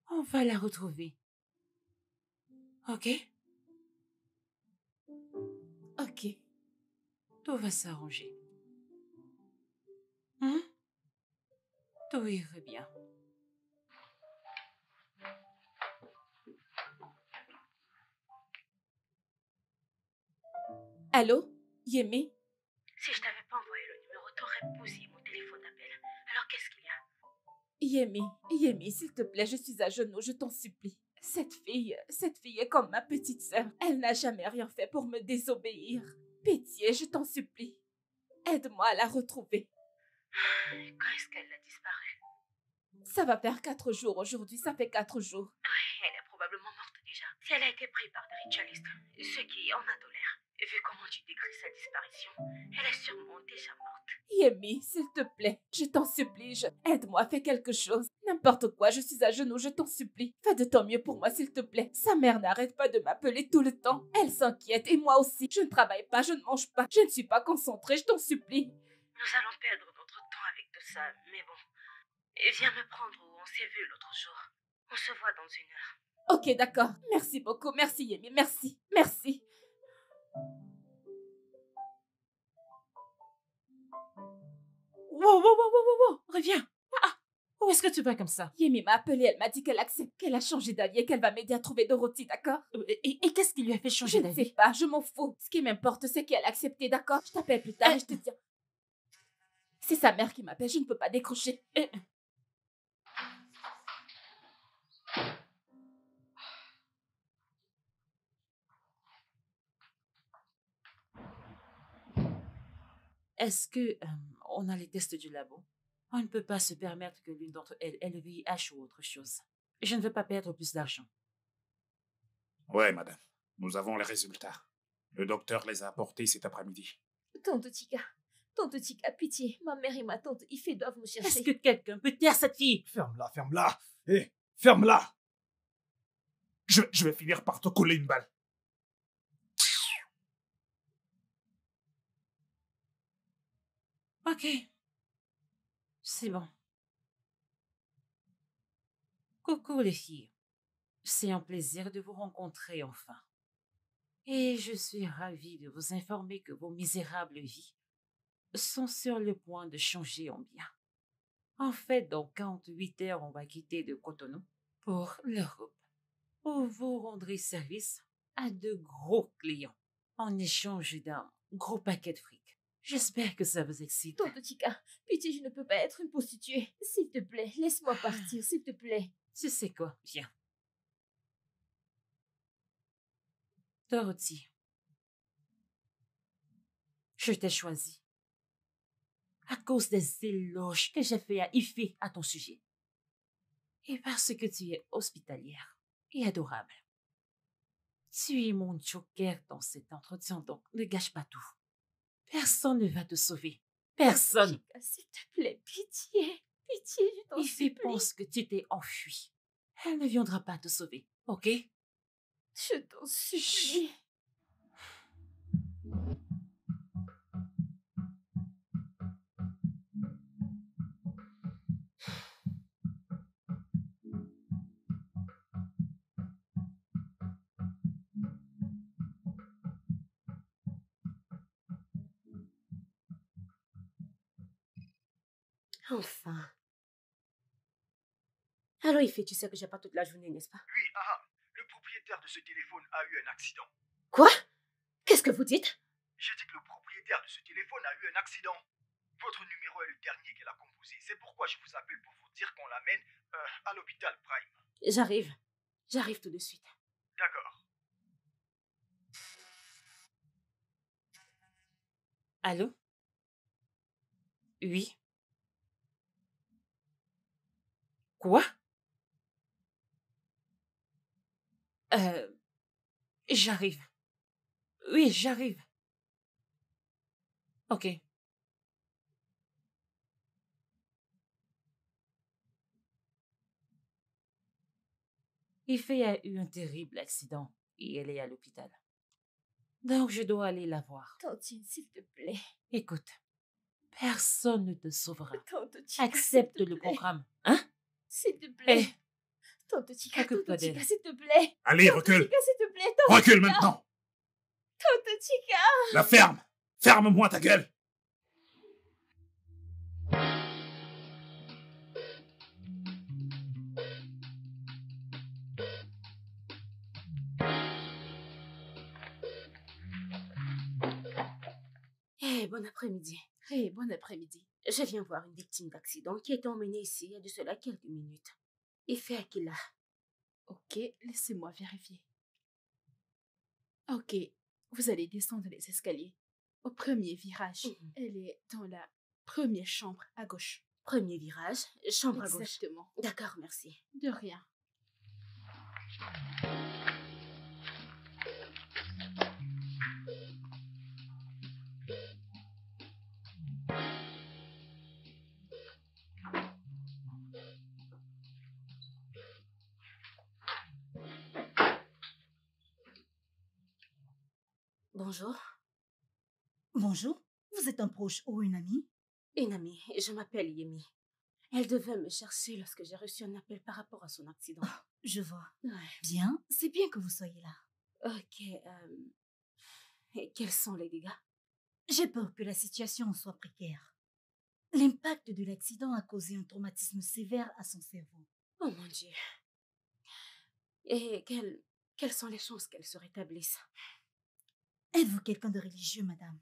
On va la retrouver. Ok? Ok. Tout va s'arranger. Hein? Tout ira bien. Allô? Yemi? Si je t'avais pas envoyé le numéro, t'aurais bousillé mon téléphone d'appel. Alors qu'est-ce qu'il y a? Yemi, s'il te plaît, je suis à genoux, je t'en supplie. Cette fille est comme ma petite sœur. Elle n'a jamais rien fait pour me désobéir. Pitié, je t'en supplie. Aide-moi à la retrouver. Quand est-ce qu'elle a disparu? Ça va faire 4 jours aujourd'hui, ça fait 4 jours. Oui, elle est probablement morte déjà. Si elle a été prise par des ritualistes, ce qui en a de l'air. Vu comment tu décris sa disparition, elle est sûrement déjà morte. Yemi, s'il te plaît, je t'en supplie, aide-moi, fais quelque chose. N'importe quoi, je suis à genoux, je t'en supplie. Fais de ton mieux pour moi, s'il te plaît. Sa mère n'arrête pas de m'appeler tout le temps. Elle s'inquiète et moi aussi. Je ne travaille pas, je ne mange pas, je ne suis pas concentrée, je t'en supplie. Nous allons perdre notre temps avec tout ça, mais bon. Viens me prendre où on s'est vu l'autre jour. On se voit dans 1 heure. Ok, d'accord. Merci beaucoup, merci Yemi, merci, merci. Wow, reviens. Où est-ce que tu vas comme ça? Yemi m'a appelé, elle m'a dit qu'elle accepte, qu'elle a changé d'avis et qu'elle va m'aider à trouver Dorothy, d'accord? Et qu'est-ce qui lui a fait changer Je d'avis? ne sais pas, je m'en fous. Ce qui m'importe, c'est qu'elle a accepté, d'accord? Je t'appelle plus tard et je te dis... C'est sa mère qui m'appelle, je ne peux pas décrocher. Est-ce que on a les tests du labo? On ne peut pas se permettre que l'une d'entre elles ait le VIH ou autre chose. Je ne veux pas perdre plus d'argent. Ouais, madame. Nous avons les résultats. Le docteur les a apportés cet après-midi. Tante Tika, pitié. Ma mère et ma tante Ifé doivent me chercher. Est-ce que quelqu'un peut taire cette fille? Ferme-la, ferme-la. Hé, ferme-la. Je vais finir par te coller une balle. Ok. C'est bon. Coucou les filles. C'est un plaisir de vous rencontrer enfin. Et je suis ravie de vous informer que vos misérables vies sont sur le point de changer en bien. En fait, dans 48 heures, on va quitter de Cotonou pour l'Europe, où vous rendrez service à de gros clients en échange d'un gros paquet de fric. J'espère que ça vous excite. Tante Tika, pitié, je ne peux pas être une prostituée. S'il te plaît, laisse-moi partir, s'il te plaît. Tu sais quoi? Viens. Dorothy, je t'ai choisi à cause des éloges que j'ai fait à Ifé à ton sujet. Et parce que tu es hospitalière et adorable. Tu es mon joker dans cet entretien, donc ne gâche pas tout. Personne ne va te sauver. Personne. Tika, s'il te plaît, pitié. Pitié, je t'en Ifé supplie. pense que tu t'es enfui. Elle ne viendra pas te sauver, ok? Je t'en supplie. Enfin. Alors, Ifé, tu sais que j'ai pas toute la journée, n'est-ce pas? Oui, le propriétaire de ce téléphone a eu un accident. Quoi? Qu'est-ce que vous dites? J'ai dit que le propriétaire de ce téléphone a eu un accident. Votre numéro est le dernier qu'elle a composé. C'est pourquoi je vous appelle pour vous dire qu'on l'amène à l'hôpital Prime. J'arrive. J'arrive tout de suite. D'accord. Allô? Oui. Quoi? J'arrive. Oui, j'arrive. Ok. Ife a eu un terrible accident et elle est à l'hôpital. Donc, je dois aller la voir. Tantine, s'il te plaît. Écoute, personne ne te sauvera. Tante Chica, Accepte s'il te le plaît. programme, hein? S'il te plaît. Eh, Tante Chica, occupe-toi Tante Chica, d'elle. s'il te plaît. Allez, Tante recule. Chica, s'il te plaît. Tante Recule Chica. maintenant. Tante Chica. La ferme. Ferme-moi ta gueule. Bon après-midi. Bon après-midi. Je viens voir une victime d'accident qui a été emmenée ici il y a de cela quelques minutes. Ife Akila. Ok, laissez-moi vérifier. Ok, vous allez descendre les escaliers. Au premier virage, elle est dans la première chambre à gauche. Premier virage, chambre à gauche. Exactement. D'accord, merci. De rien. Bonjour. Bonjour, vous êtes un proche ou une amie? Une amie, je m'appelle Yemi. Elle devait me chercher lorsque j'ai reçu un appel par rapport à son accident. Je vois. Ouais. Bien, c'est bien que vous soyez là. Ok, et quels sont les dégâts? J'ai peur que la situation soit précaire. L'impact de l'accident a causé un traumatisme sévère à son cerveau. Oh mon Dieu. Et quelles sont les chances qu'elle se rétablisse? Êtes-vous quelqu'un de religieux, madame?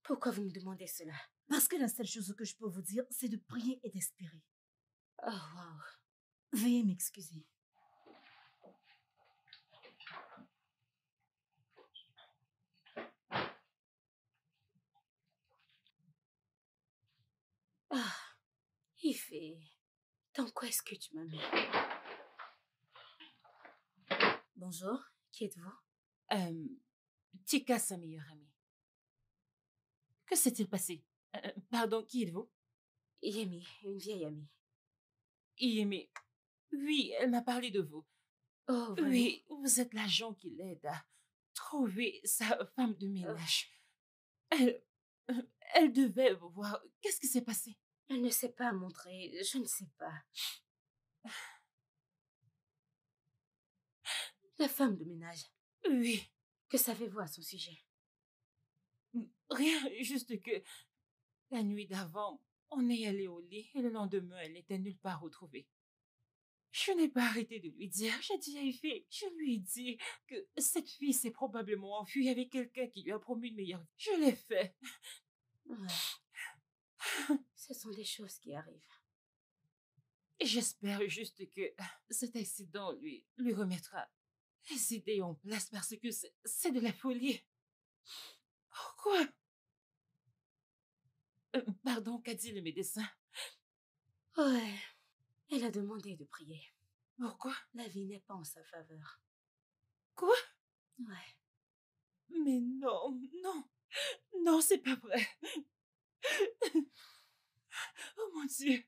Pourquoi vous me demandez cela? Parce que la seule chose que je peux vous dire, c'est de prier et d'espérer. Oh, wow. Veuillez m'excuser. Ah, Ife, dans quoi est-ce que tu m'as mis? Bonjour, qui êtes-vous? Tika, sa meilleure amie. Que s'est-il passé? Pardon, qui êtes-vous? Yemi, une vieille amie. Yemi. Oui, elle m'a parlé de vous. Oh, vraiment? Oui, vous êtes l'agent qui l'aide à trouver sa femme de ménage. Elle devait vous voir. Qu'est-ce qui s'est passé? Elle ne s'est pas montrée, je ne sais pas. La femme de ménage, Oui, que savez-vous à son sujet? rien, juste que la nuit d'avant, on est allé au lit et le lendemain, elle n'était nulle part retrouvée. Je n'ai pas arrêté de lui dire. J'ai dit à Ifé, je lui ai dit que cette fille s'est probablement enfuie avec quelqu'un qui lui a promis une meilleure vie. Je l'ai fait. Ouais. Ce sont des choses qui arrivent. Et j'espère juste que cet accident lui remettra les idées en place parce que c'est de la folie. Pourquoi? Pardon, qu'a dit le médecin? Ouais. Elle a demandé de prier. Pourquoi? La vie n'est pas en sa faveur. Quoi? Ouais. Mais non, non, non, c'est pas vrai. Oh mon Dieu.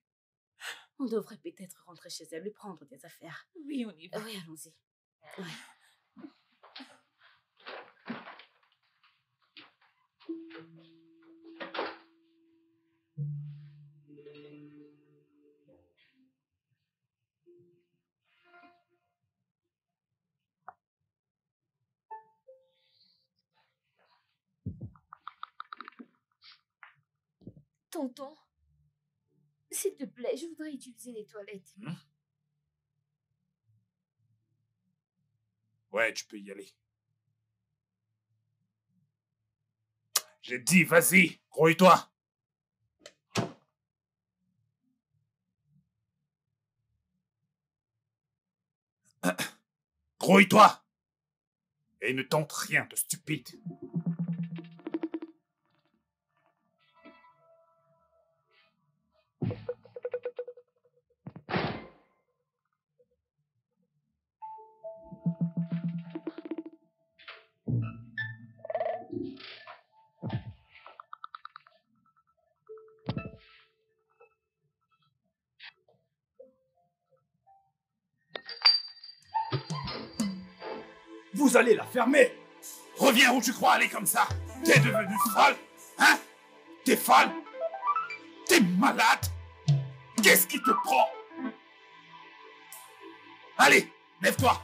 On devrait peut-être rentrer chez elle et prendre des affaires. Oui, on y va. Oui, allons-y. Ouais. Tonton, S'il te plaît, je voudrais utiliser les toilettes. Ouais, tu peux y aller. J'ai dit, vas-y, grouille-toi. Grouille-toi. Et ne tente rien de stupide. Vous allez la fermer. Reviens où tu crois aller comme ça. T'es devenu folle, hein? T'es folle? T'es malade? Qu'est-ce qui te prend? Allez, lève-toi.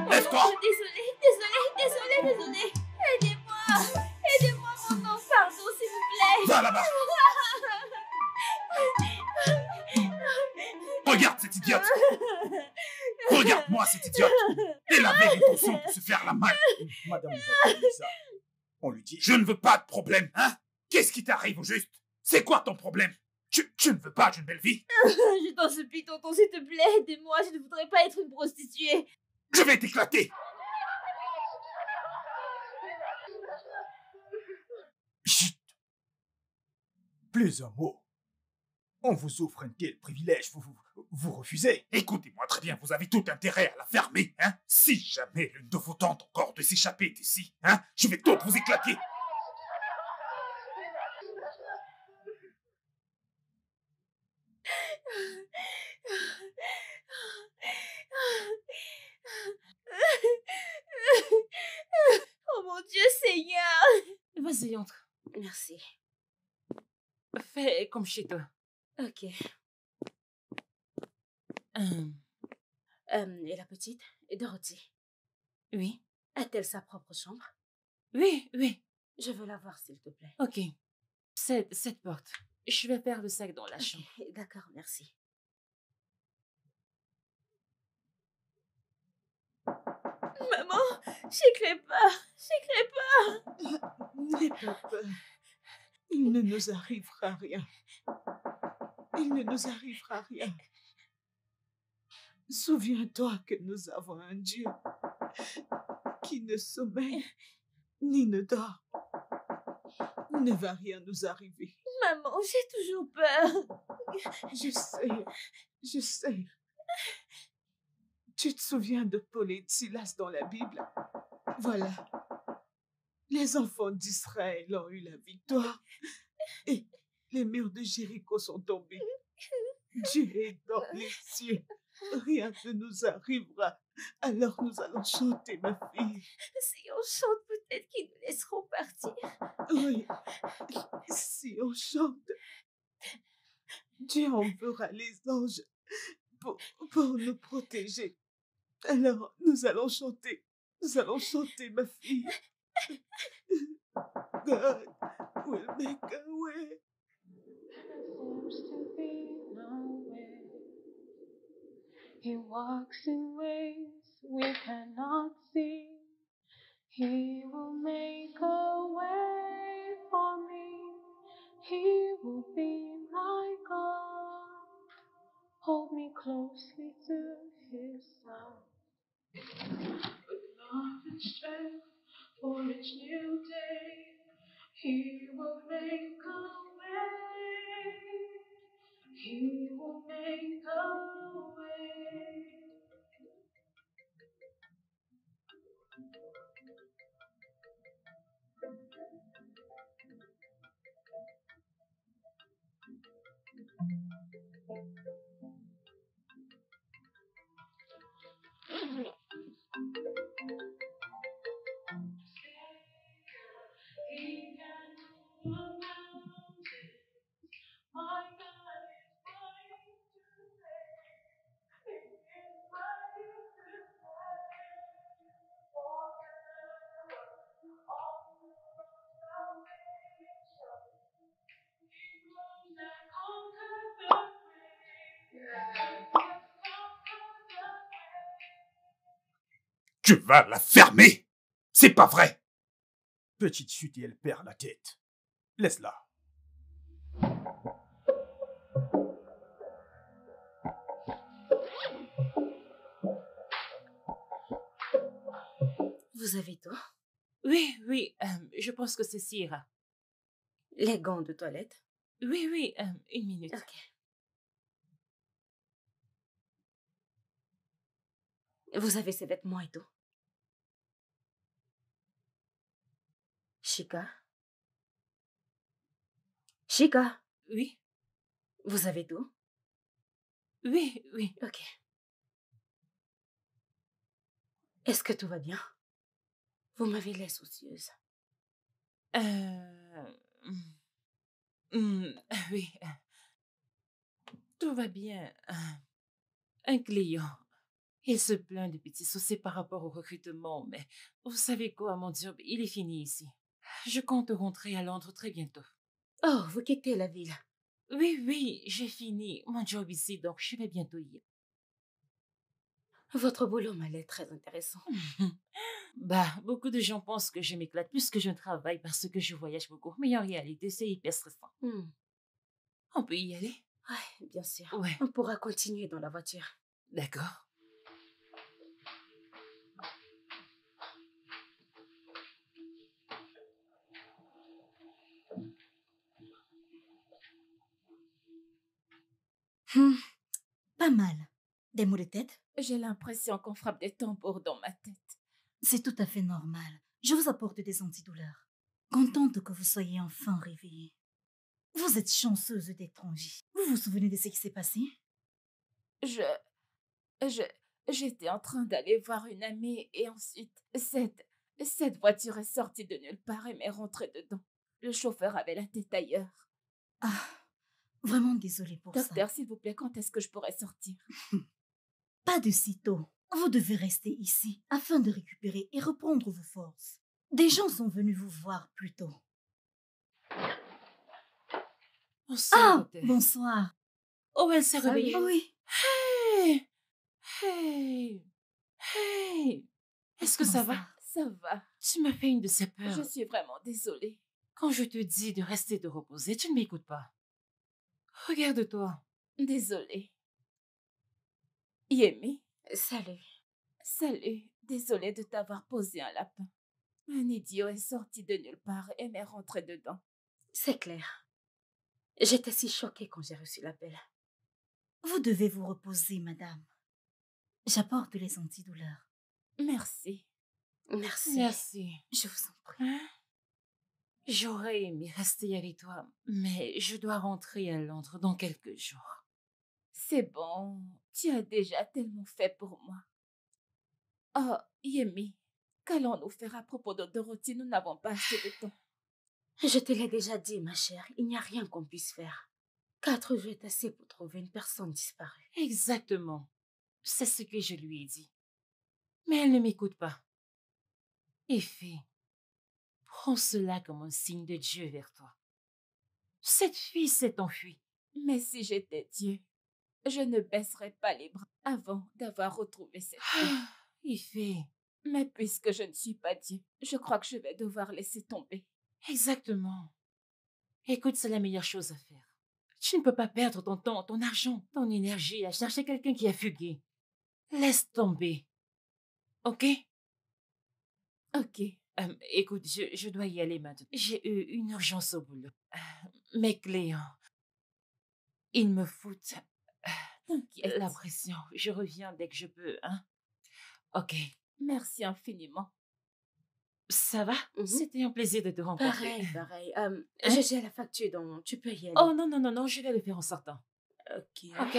Lève-toi. Oh, désolée. Aidez-moi, mon nom, pardon, s'il vous plaît. Va là-bas. Regarde cette idiote. Regarde-moi cette idiote. Elle avait l'intention de se faire la malle. Madame, vous avez ça. On lui dit... Je ne veux pas de problème, hein? Qu'est-ce qui t'arrive au juste? C'est quoi ton problème? Tu ne veux pas d'une belle vie? Je t'en supplie, tonton, s'il te plaît, aidez-moi, je ne voudrais pas être une prostituée. Je vais t'éclater. Chut. Plus un mot. On vous offre un tel privilège, vous refusez. Écoutez-moi très bien, vous avez tout intérêt à la fermer, hein? Si jamais l'une de vous tente encore de s'échapper d'ici, hein? Je vais toutes vous éclater. Oh mon Dieu, Seigneur! Vas-y, entre. Merci. Fais comme chez toi. Ok. Hum, Et la petite? Et Dorothy? oui. A-t-elle sa propre chambre? Oui, oui. Je veux la voir, s'il te plaît. Ok. Cette porte. Je vais faire le sac dans la chambre. Ok, d'accord, merci. Maman, j'écris pas. N'aie pas peur. Il ne nous arrivera rien. Il ne nous arrivera rien. Souviens-toi que nous avons un Dieu qui ne sommeille ni ne dort. Il ne va rien nous arriver. Maman, j'ai toujours peur. Je sais. Tu te souviens de Paul et de Silas dans la Bible? Voilà. Les enfants d'Israël ont eu la victoire et les murs de Jéricho sont tombés. Dieu est dans les cieux. Rien ne nous arrivera. Alors nous allons chanter, ma fille. Si on chante, peut-être qu'ils nous laisseront partir. Oui. Si on chante, Dieu enverra les anges pour nous protéger. Alors nous allons chanter. Nous allons chanter, ma fille. God will make a way. Seems to be no way. He walks in ways we cannot see. He will make a way for me. He will be my God. Hold me closely to his side. With love and strength for each new day. He will make a way. He will make a way. He can Tu vas la fermer. C'est pas vrai. Petite chute et elle perd la tête. Laisse-la. Vous avez tout? Oui, oui, je pense que ceci ira. Les gants de toilette? Oui, oui, une minute. Ok. Vous avez ses vêtements et tout? Chica? Chica? Oui, Vous avez tout? oui, oui. Ok. Est-ce que tout va bien? Vous m'avez l'air soucieuse. Oui, tout va bien. Un client. Il se plaint de petits soucis par rapport au recrutement, mais vous savez quoi, mon job, il est fini ici. Je compte rentrer à Londres très bientôt. Oh, vous quittez la ville. Oui, oui, j'ai fini mon job ici, donc je vais bientôt y aller. Votre boulot m'a l'air très intéressant. Bah, beaucoup de gens pensent que je m'éclate plus que je ne travaille parce que je voyage beaucoup, mais en réalité, c'est hyper stressant. On peut y aller? Ouais, bien sûr. Ouais. On pourra continuer dans la voiture. D'accord. Pas mal. Des maux de tête? J'ai l'impression qu'on frappe des tambours dans ma tête. C'est tout à fait normal. Je vous apporte des antidouleurs. Contente que vous soyez enfin réveillée. Vous êtes chanceuse d'être en vie. Vous vous souvenez de ce qui s'est passé? J'étais en train d'aller voir une amie et ensuite, cette voiture est sortie de nulle part et m'est rentrée dedans. Le chauffeur avait la tête ailleurs. Ah, vraiment désolée pour ça. Docteur, s'il vous plaît, quand est-ce que je pourrais sortir? Pas de sitôt. Vous devez rester ici afin de récupérer et reprendre vos forces. Des gens sont venus vous voir plus tôt. Bonsoir. Bonsoir. Oh, elle s'est Salut. réveillée. Oui. Hey! Hey! Hey! Est-ce que Comment ça va? Ça va. Tu m'as fait une de ces peurs. Je suis vraiment désolée. Quand je te dis de rester te reposer, tu ne m'écoutes pas. Regarde-toi. Désolée. Yemi, Salut. salut. Désolée de t'avoir posé un lapin. Un idiot est sorti de nulle part et m'est rentré dedans. C'est clair. J'étais si choquée quand j'ai reçu l'appel. Vous devez vous reposer, madame. J'apporte les antidouleurs. Merci. Merci. Merci. Je vous en prie. Hein? J'aurais aimé rester avec toi, mais je dois rentrer à Londres dans quelques jours. C'est bon. Tu as déjà tellement fait pour moi. Oh, Yemi, qu'allons-nous faire à propos de Dorothy? Nous n'avons pas assez de temps. Je te l'ai déjà dit, ma chère, il n'y a rien qu'on puisse faire. 4 jours est assez pour trouver une personne disparue. Exactement. C'est ce que je lui ai dit. Mais elle ne m'écoute pas. Effie, prends cela comme un signe de Dieu vers toi. Cette fille s'est enfuie. Mais si j'étais Dieu, je ne baisserais pas les bras avant d'avoir retrouvé cette fille. Effie, Mais puisque je ne suis pas Dieu, je crois que je vais devoir laisser tomber. exactement. Écoute, c'est la meilleure chose à faire. Tu ne peux pas perdre ton temps, ton argent, ton énergie à chercher quelqu'un qui a fugué. Laisse tomber. Ok? Ok. Écoute, je dois y aller maintenant. J'ai eu une urgence au boulot. Mes clients, ils me foutent T'inquiète. la pression. Je reviens dès que je peux, hein? Ok. Merci infiniment. Ça va? C'était un plaisir de te rencontrer. Pareil. Hein? J'ai la facture, donc tu peux y aller. Oh non, je vais le faire en sortant. Ok. Ok.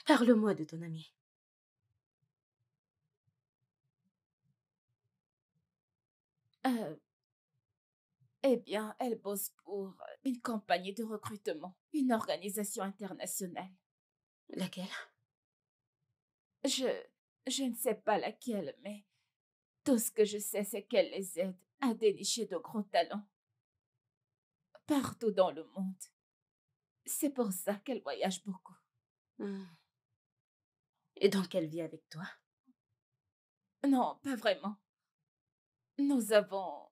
Parle-moi de ton amie. Eh bien, elle bosse pour une compagnie de recrutement, une organisation internationale. Laquelle? Je ne sais pas laquelle, mais tout ce que je sais, c'est qu'elle les aide à dénicher de gros talents partout dans le monde. C'est pour ça qu'elle voyage beaucoup. Hmm. Et donc elle vit avec toi? Non, pas vraiment. Nous avons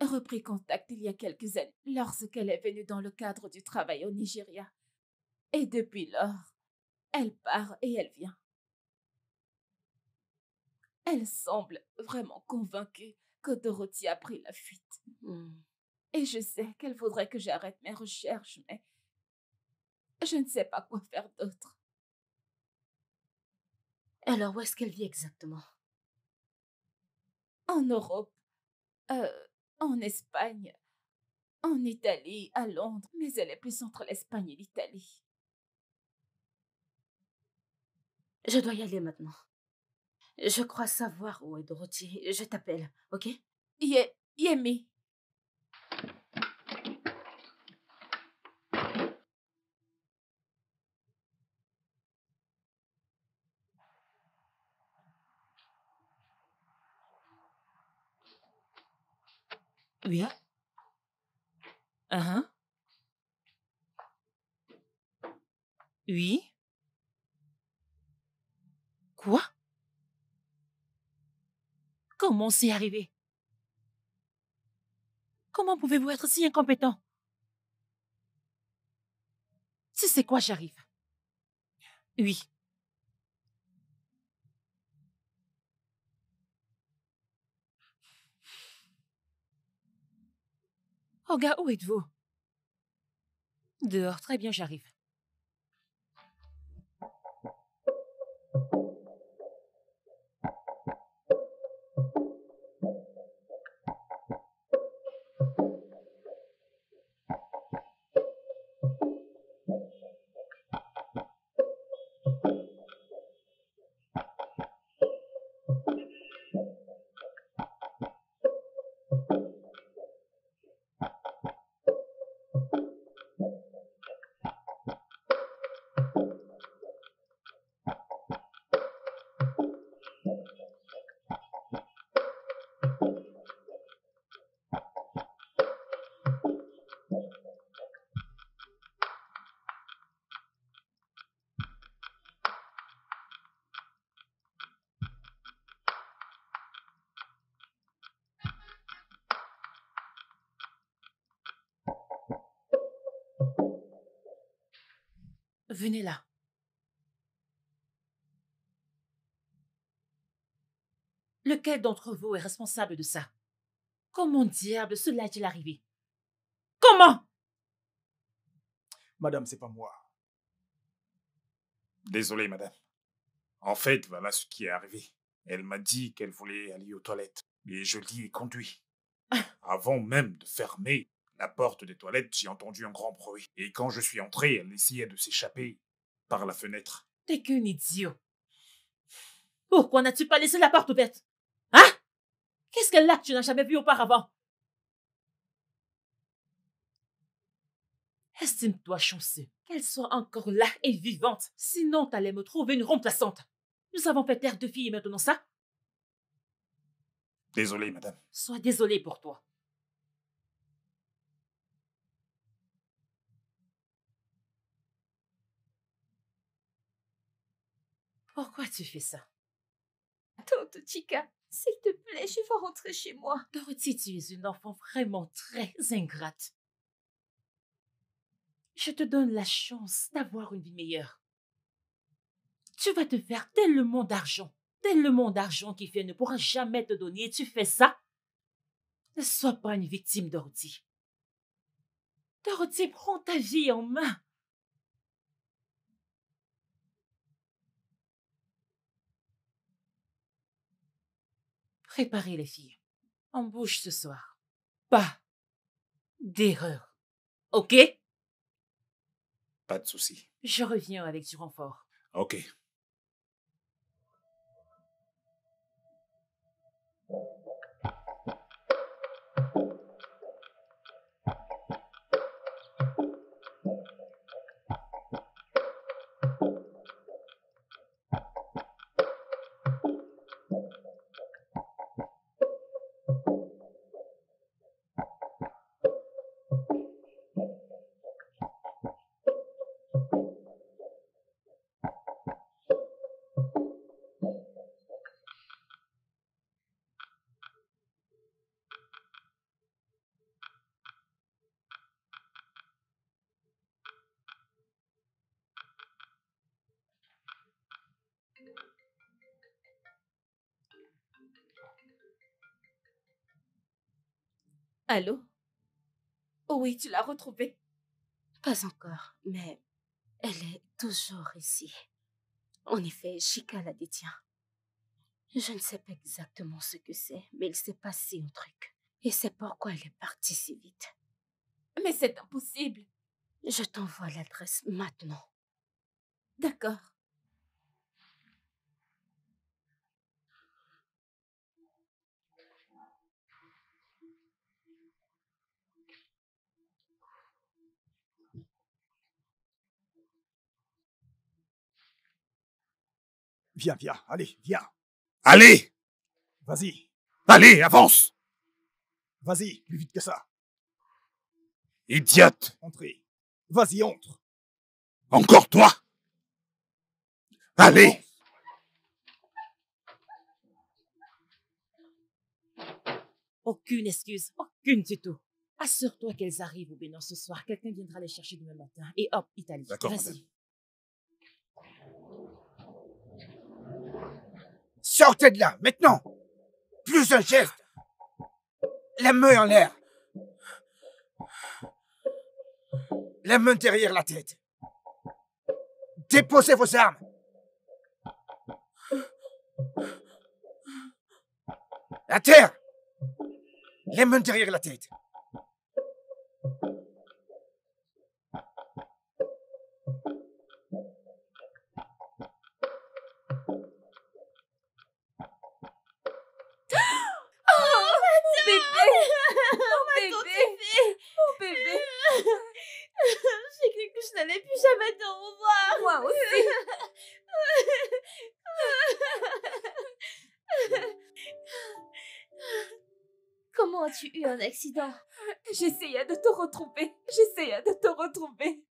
repris contact il y a quelques années lorsqu'elle est venue dans le cadre du travail au Nigeria. Et depuis lors, elle part et elle vient. Elle semble vraiment convaincue que Dorothy a pris la fuite. Hmm. Et je sais qu'elle voudrait que j'arrête mes recherches, mais je ne sais pas quoi faire d'autre. Alors où est-ce qu'elle vit exactement? En Europe, en Espagne, en Italie, à Londres, mais elle est plus entre l'Espagne et l'Italie. Je dois y aller maintenant. Je crois savoir où est Dorothy. Je t'appelle, ok? Yemi. Oui. Hein? Oui. Quoi? Comment c'est arrivé? Comment pouvez-vous être si incompétent? Si c'est quoi, j'arrive. Oui. Oh gars, où êtes-vous? Dehors, très bien, j'arrive. Venez là. Lequel d'entre vous est responsable de ça? Comment diable cela est-il arrivé? Comment? Madame, c'est pas moi. Désolé, madame. En fait, voilà ce qui est arrivé. Elle m'a dit qu'elle voulait aller aux toilettes. Et je l'y ai conduit. Avant même de fermer la porte des toilettes, j'ai entendu un grand bruit. Et quand je suis entré, elle essayait de s'échapper par la fenêtre. T'es qu'un idiot. Pourquoi n'as-tu pas laissé la porte ouverte? Hein? Qu'est-ce qu'elle a que tu n'as jamais vu auparavant? Estime-toi chanceux qu'elle soit encore là et vivante. Sinon, t'allais me trouver une remplaçante. Nous avons fait taire 2 filles et maintenant ça? Désolé, madame. Sois désolé pour toi. Pourquoi tu fais ça? Tante Chica, s'il te plaît, je veux rentrer chez moi. Dorothy, tu es une enfant vraiment très ingrate. Je te donne la chance d'avoir une vie meilleure. Tu vas te faire tellement d'argent qui fait ne pourra jamais te donner et tu fais ça? Ne sois pas une victime, Dorothy. Dorothy, prends ta vie en main. Préparez les filles. On bouge ce soir. Pas d'erreur. Ok? Pas de souci. Je reviens avec du renfort. Ok. Allô? Oui, tu l'as retrouvée. Pas encore, mais elle est toujours ici. En effet, Chika la détient. Je ne sais pas exactement ce que c'est, mais il s'est passé un truc. Et c'est pourquoi elle est partie si vite. Mais c'est impossible. Je t'envoie l'adresse maintenant. D'accord. Viens, viens, allez, viens. Allez! Vas-y, Allez, avance! vas-y, plus vite que ça. Idiote! Entrez. Vas-y, entre. Encore toi! Allez! Aucune excuse, aucune du tout. Assure-toi qu'elles arrivent au Bénin ce soir. Quelqu'un viendra les chercher demain matin. Et hop, Italie. D'accord, Vas-y. Sortez de là, maintenant! Plus un geste! La main en l'air! La main derrière la tête! Déposez vos armes! À terre! Les mains derrière la tête! J'ai cru que je n'allais plus jamais te revoir. Moi aussi. Comment as-tu eu un accident? J'essayais de te retrouver. J'essayais de te retrouver.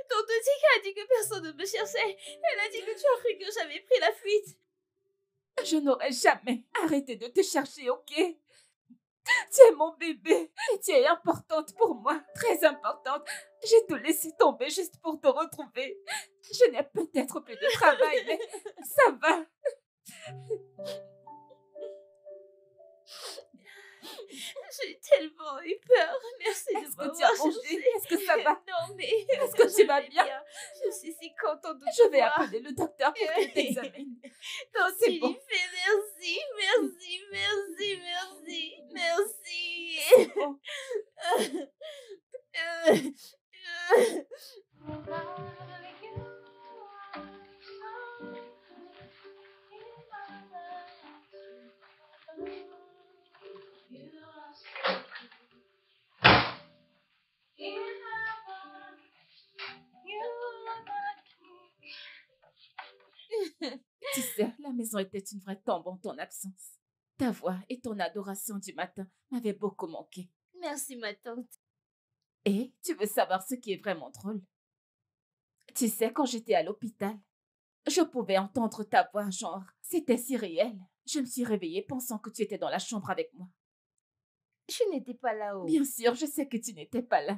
Tante Tika a dit que personne ne me cherchait. Elle a dit que tu as cru que j'avais pris la fuite. Je n'aurais jamais arrêté de te chercher, ok? Tu es mon bébé et tu es importante pour moi, très importante. J'ai tout laissé tomber juste pour te retrouver. Je n'ai peut-être plus de travail, mais ça va. J'ai tellement eu peur. Merci de Est-ce que tu as m'avoir mangé? cherché. Est-ce que ça va? Non, mais... Est-ce que tu vas je vais bien? Je suis si contente de Je te vais voir. appeler le docteur pour qu'il t'examine. Tante C'est bon. Philippe, merci, merci, merci, merci, merci. C'est bon. Tu sais, la maison était une vraie tombe en ton absence. Ta voix et ton adoration du matin m'avaient beaucoup manqué. Merci, ma tante. Et tu veux savoir ce qui est vraiment drôle? Tu sais, quand j'étais à l'hôpital, je pouvais entendre ta voix, genre, c'était si réel. Je me suis réveillée pensant que tu étais dans la chambre avec moi. Je n'étais pas là-haut. Bien sûr, je sais que tu n'étais pas là.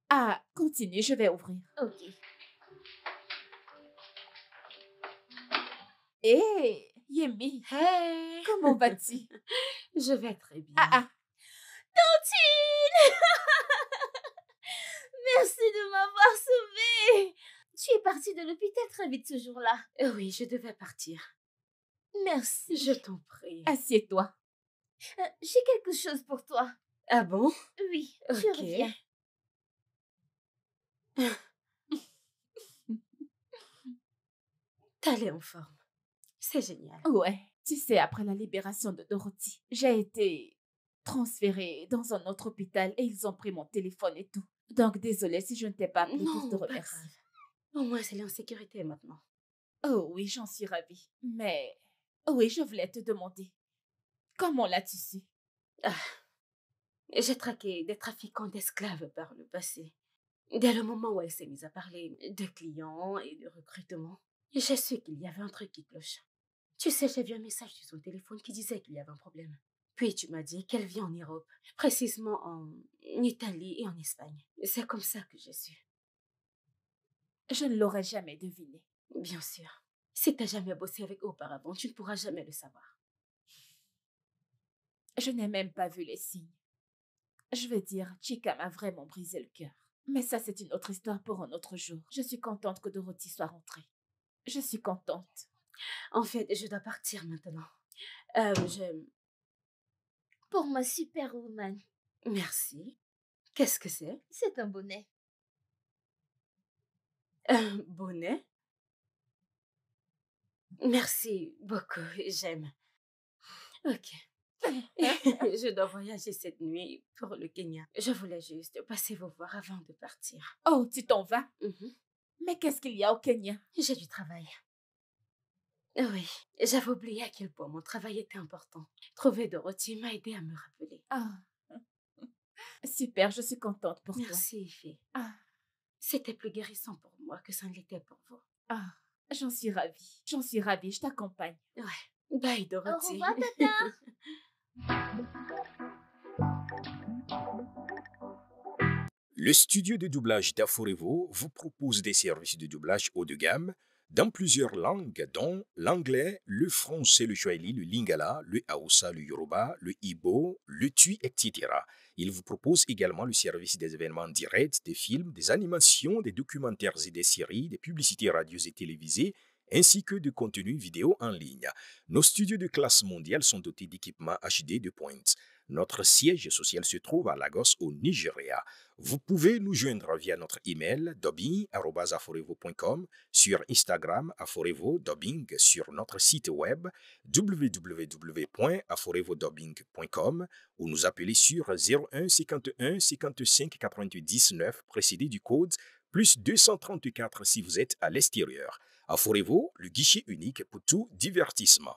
Ah, continue, je vais ouvrir. Ok. Hé, Yemi, Hey. comment vas-tu? Je vais très bien. Ah, Tantine. Merci de m'avoir sauvée. Tu es partie de l'hôpital très vite ce jour-là. Oui, je devais partir. Merci. Je t'en prie. assieds-toi. J'ai quelque chose pour toi. Ah bon? Oui, tu Ok. reviens. T'as l'air en forme. C'est génial. Ouais, tu sais, après la libération de Dorothy, j'ai été transférée dans un autre hôpital et ils ont pris mon téléphone et tout. Donc, désolée si je ne t'ai pas appelé pour te Non, pas remercier. grave. Au moins, elle est en sécurité maintenant. Oh oui, j'en suis ravie. Mais, oui, je voulais te demander, comment l'as-tu su? J'ai traqué des trafiquants d'esclaves par le passé. Dès le moment où elle s'est mise à parler de clients et de recrutement, j'ai su qu'il y avait un truc qui cloche. Tu sais, j'ai vu un message sur son téléphone qui disait qu'il y avait un problème. Puis tu m'as dit qu'elle vit en Europe, précisément en Italie et en Espagne. C'est comme ça que j'ai su. Je ne l'aurais jamais deviné. Bien sûr. Si t'as jamais bossé avec eux auparavant, tu ne pourras jamais le savoir. Je n'ai même pas vu les signes. Je veux dire, Chika m'a vraiment brisé le cœur. Mais ça, c'est une autre histoire pour un autre jour. Je suis contente que Dorothy soit rentrée. Je suis contente. En fait, je dois partir maintenant. Je... Pour ma superwoman. Merci. Qu'est-ce que c'est? C'est un bonnet. Un bonnet? Merci beaucoup, j'aime. Ok. Je dois voyager cette nuit pour le Kenya. Je voulais juste passer vous voir avant de partir. Oh, tu t'en vas? Mhm. Mais qu'est-ce qu'il y a au Kenya? J'ai du travail. Oui, j'avais oublié à quel point mon travail était important. Trouver Dorothy m'a aidé à me rappeler. Ah, super, je suis contente pour toi. Merci, Ify. Ah, C'était plus guérissant pour moi que ça ne l'était pour vous. ah, j'en suis ravie. J'en suis ravie, je t'accompagne. Ouais. Bye, Au Dorothy. revoir, tata. Le studio de doublage d'Aforevo vous propose des services de doublage haut de gamme dans plusieurs langues, dont l'anglais, le français, le swahili, le lingala, le hausa, le yoruba, le igbo, le tui, etc. Il vous propose également le service des événements directs, des films, des animations, des documentaires et des séries, des publicités radios et télévisées, ainsi que de contenus vidéo en ligne. Nos studios de classe mondiale sont dotés d'équipements HD de pointe. Notre siège social se trouve à Lagos, au Nigeria. Vous pouvez nous joindre via notre email dubbing@aforevo.com, sur Instagram Aforevo Dubbing, sur notre site web www.aforevodubbing.com ou nous appeler sur 01 51 55 99 précédé du code plus 234 si vous êtes à l'extérieur. Aforevo, le guichet unique pour tout divertissement.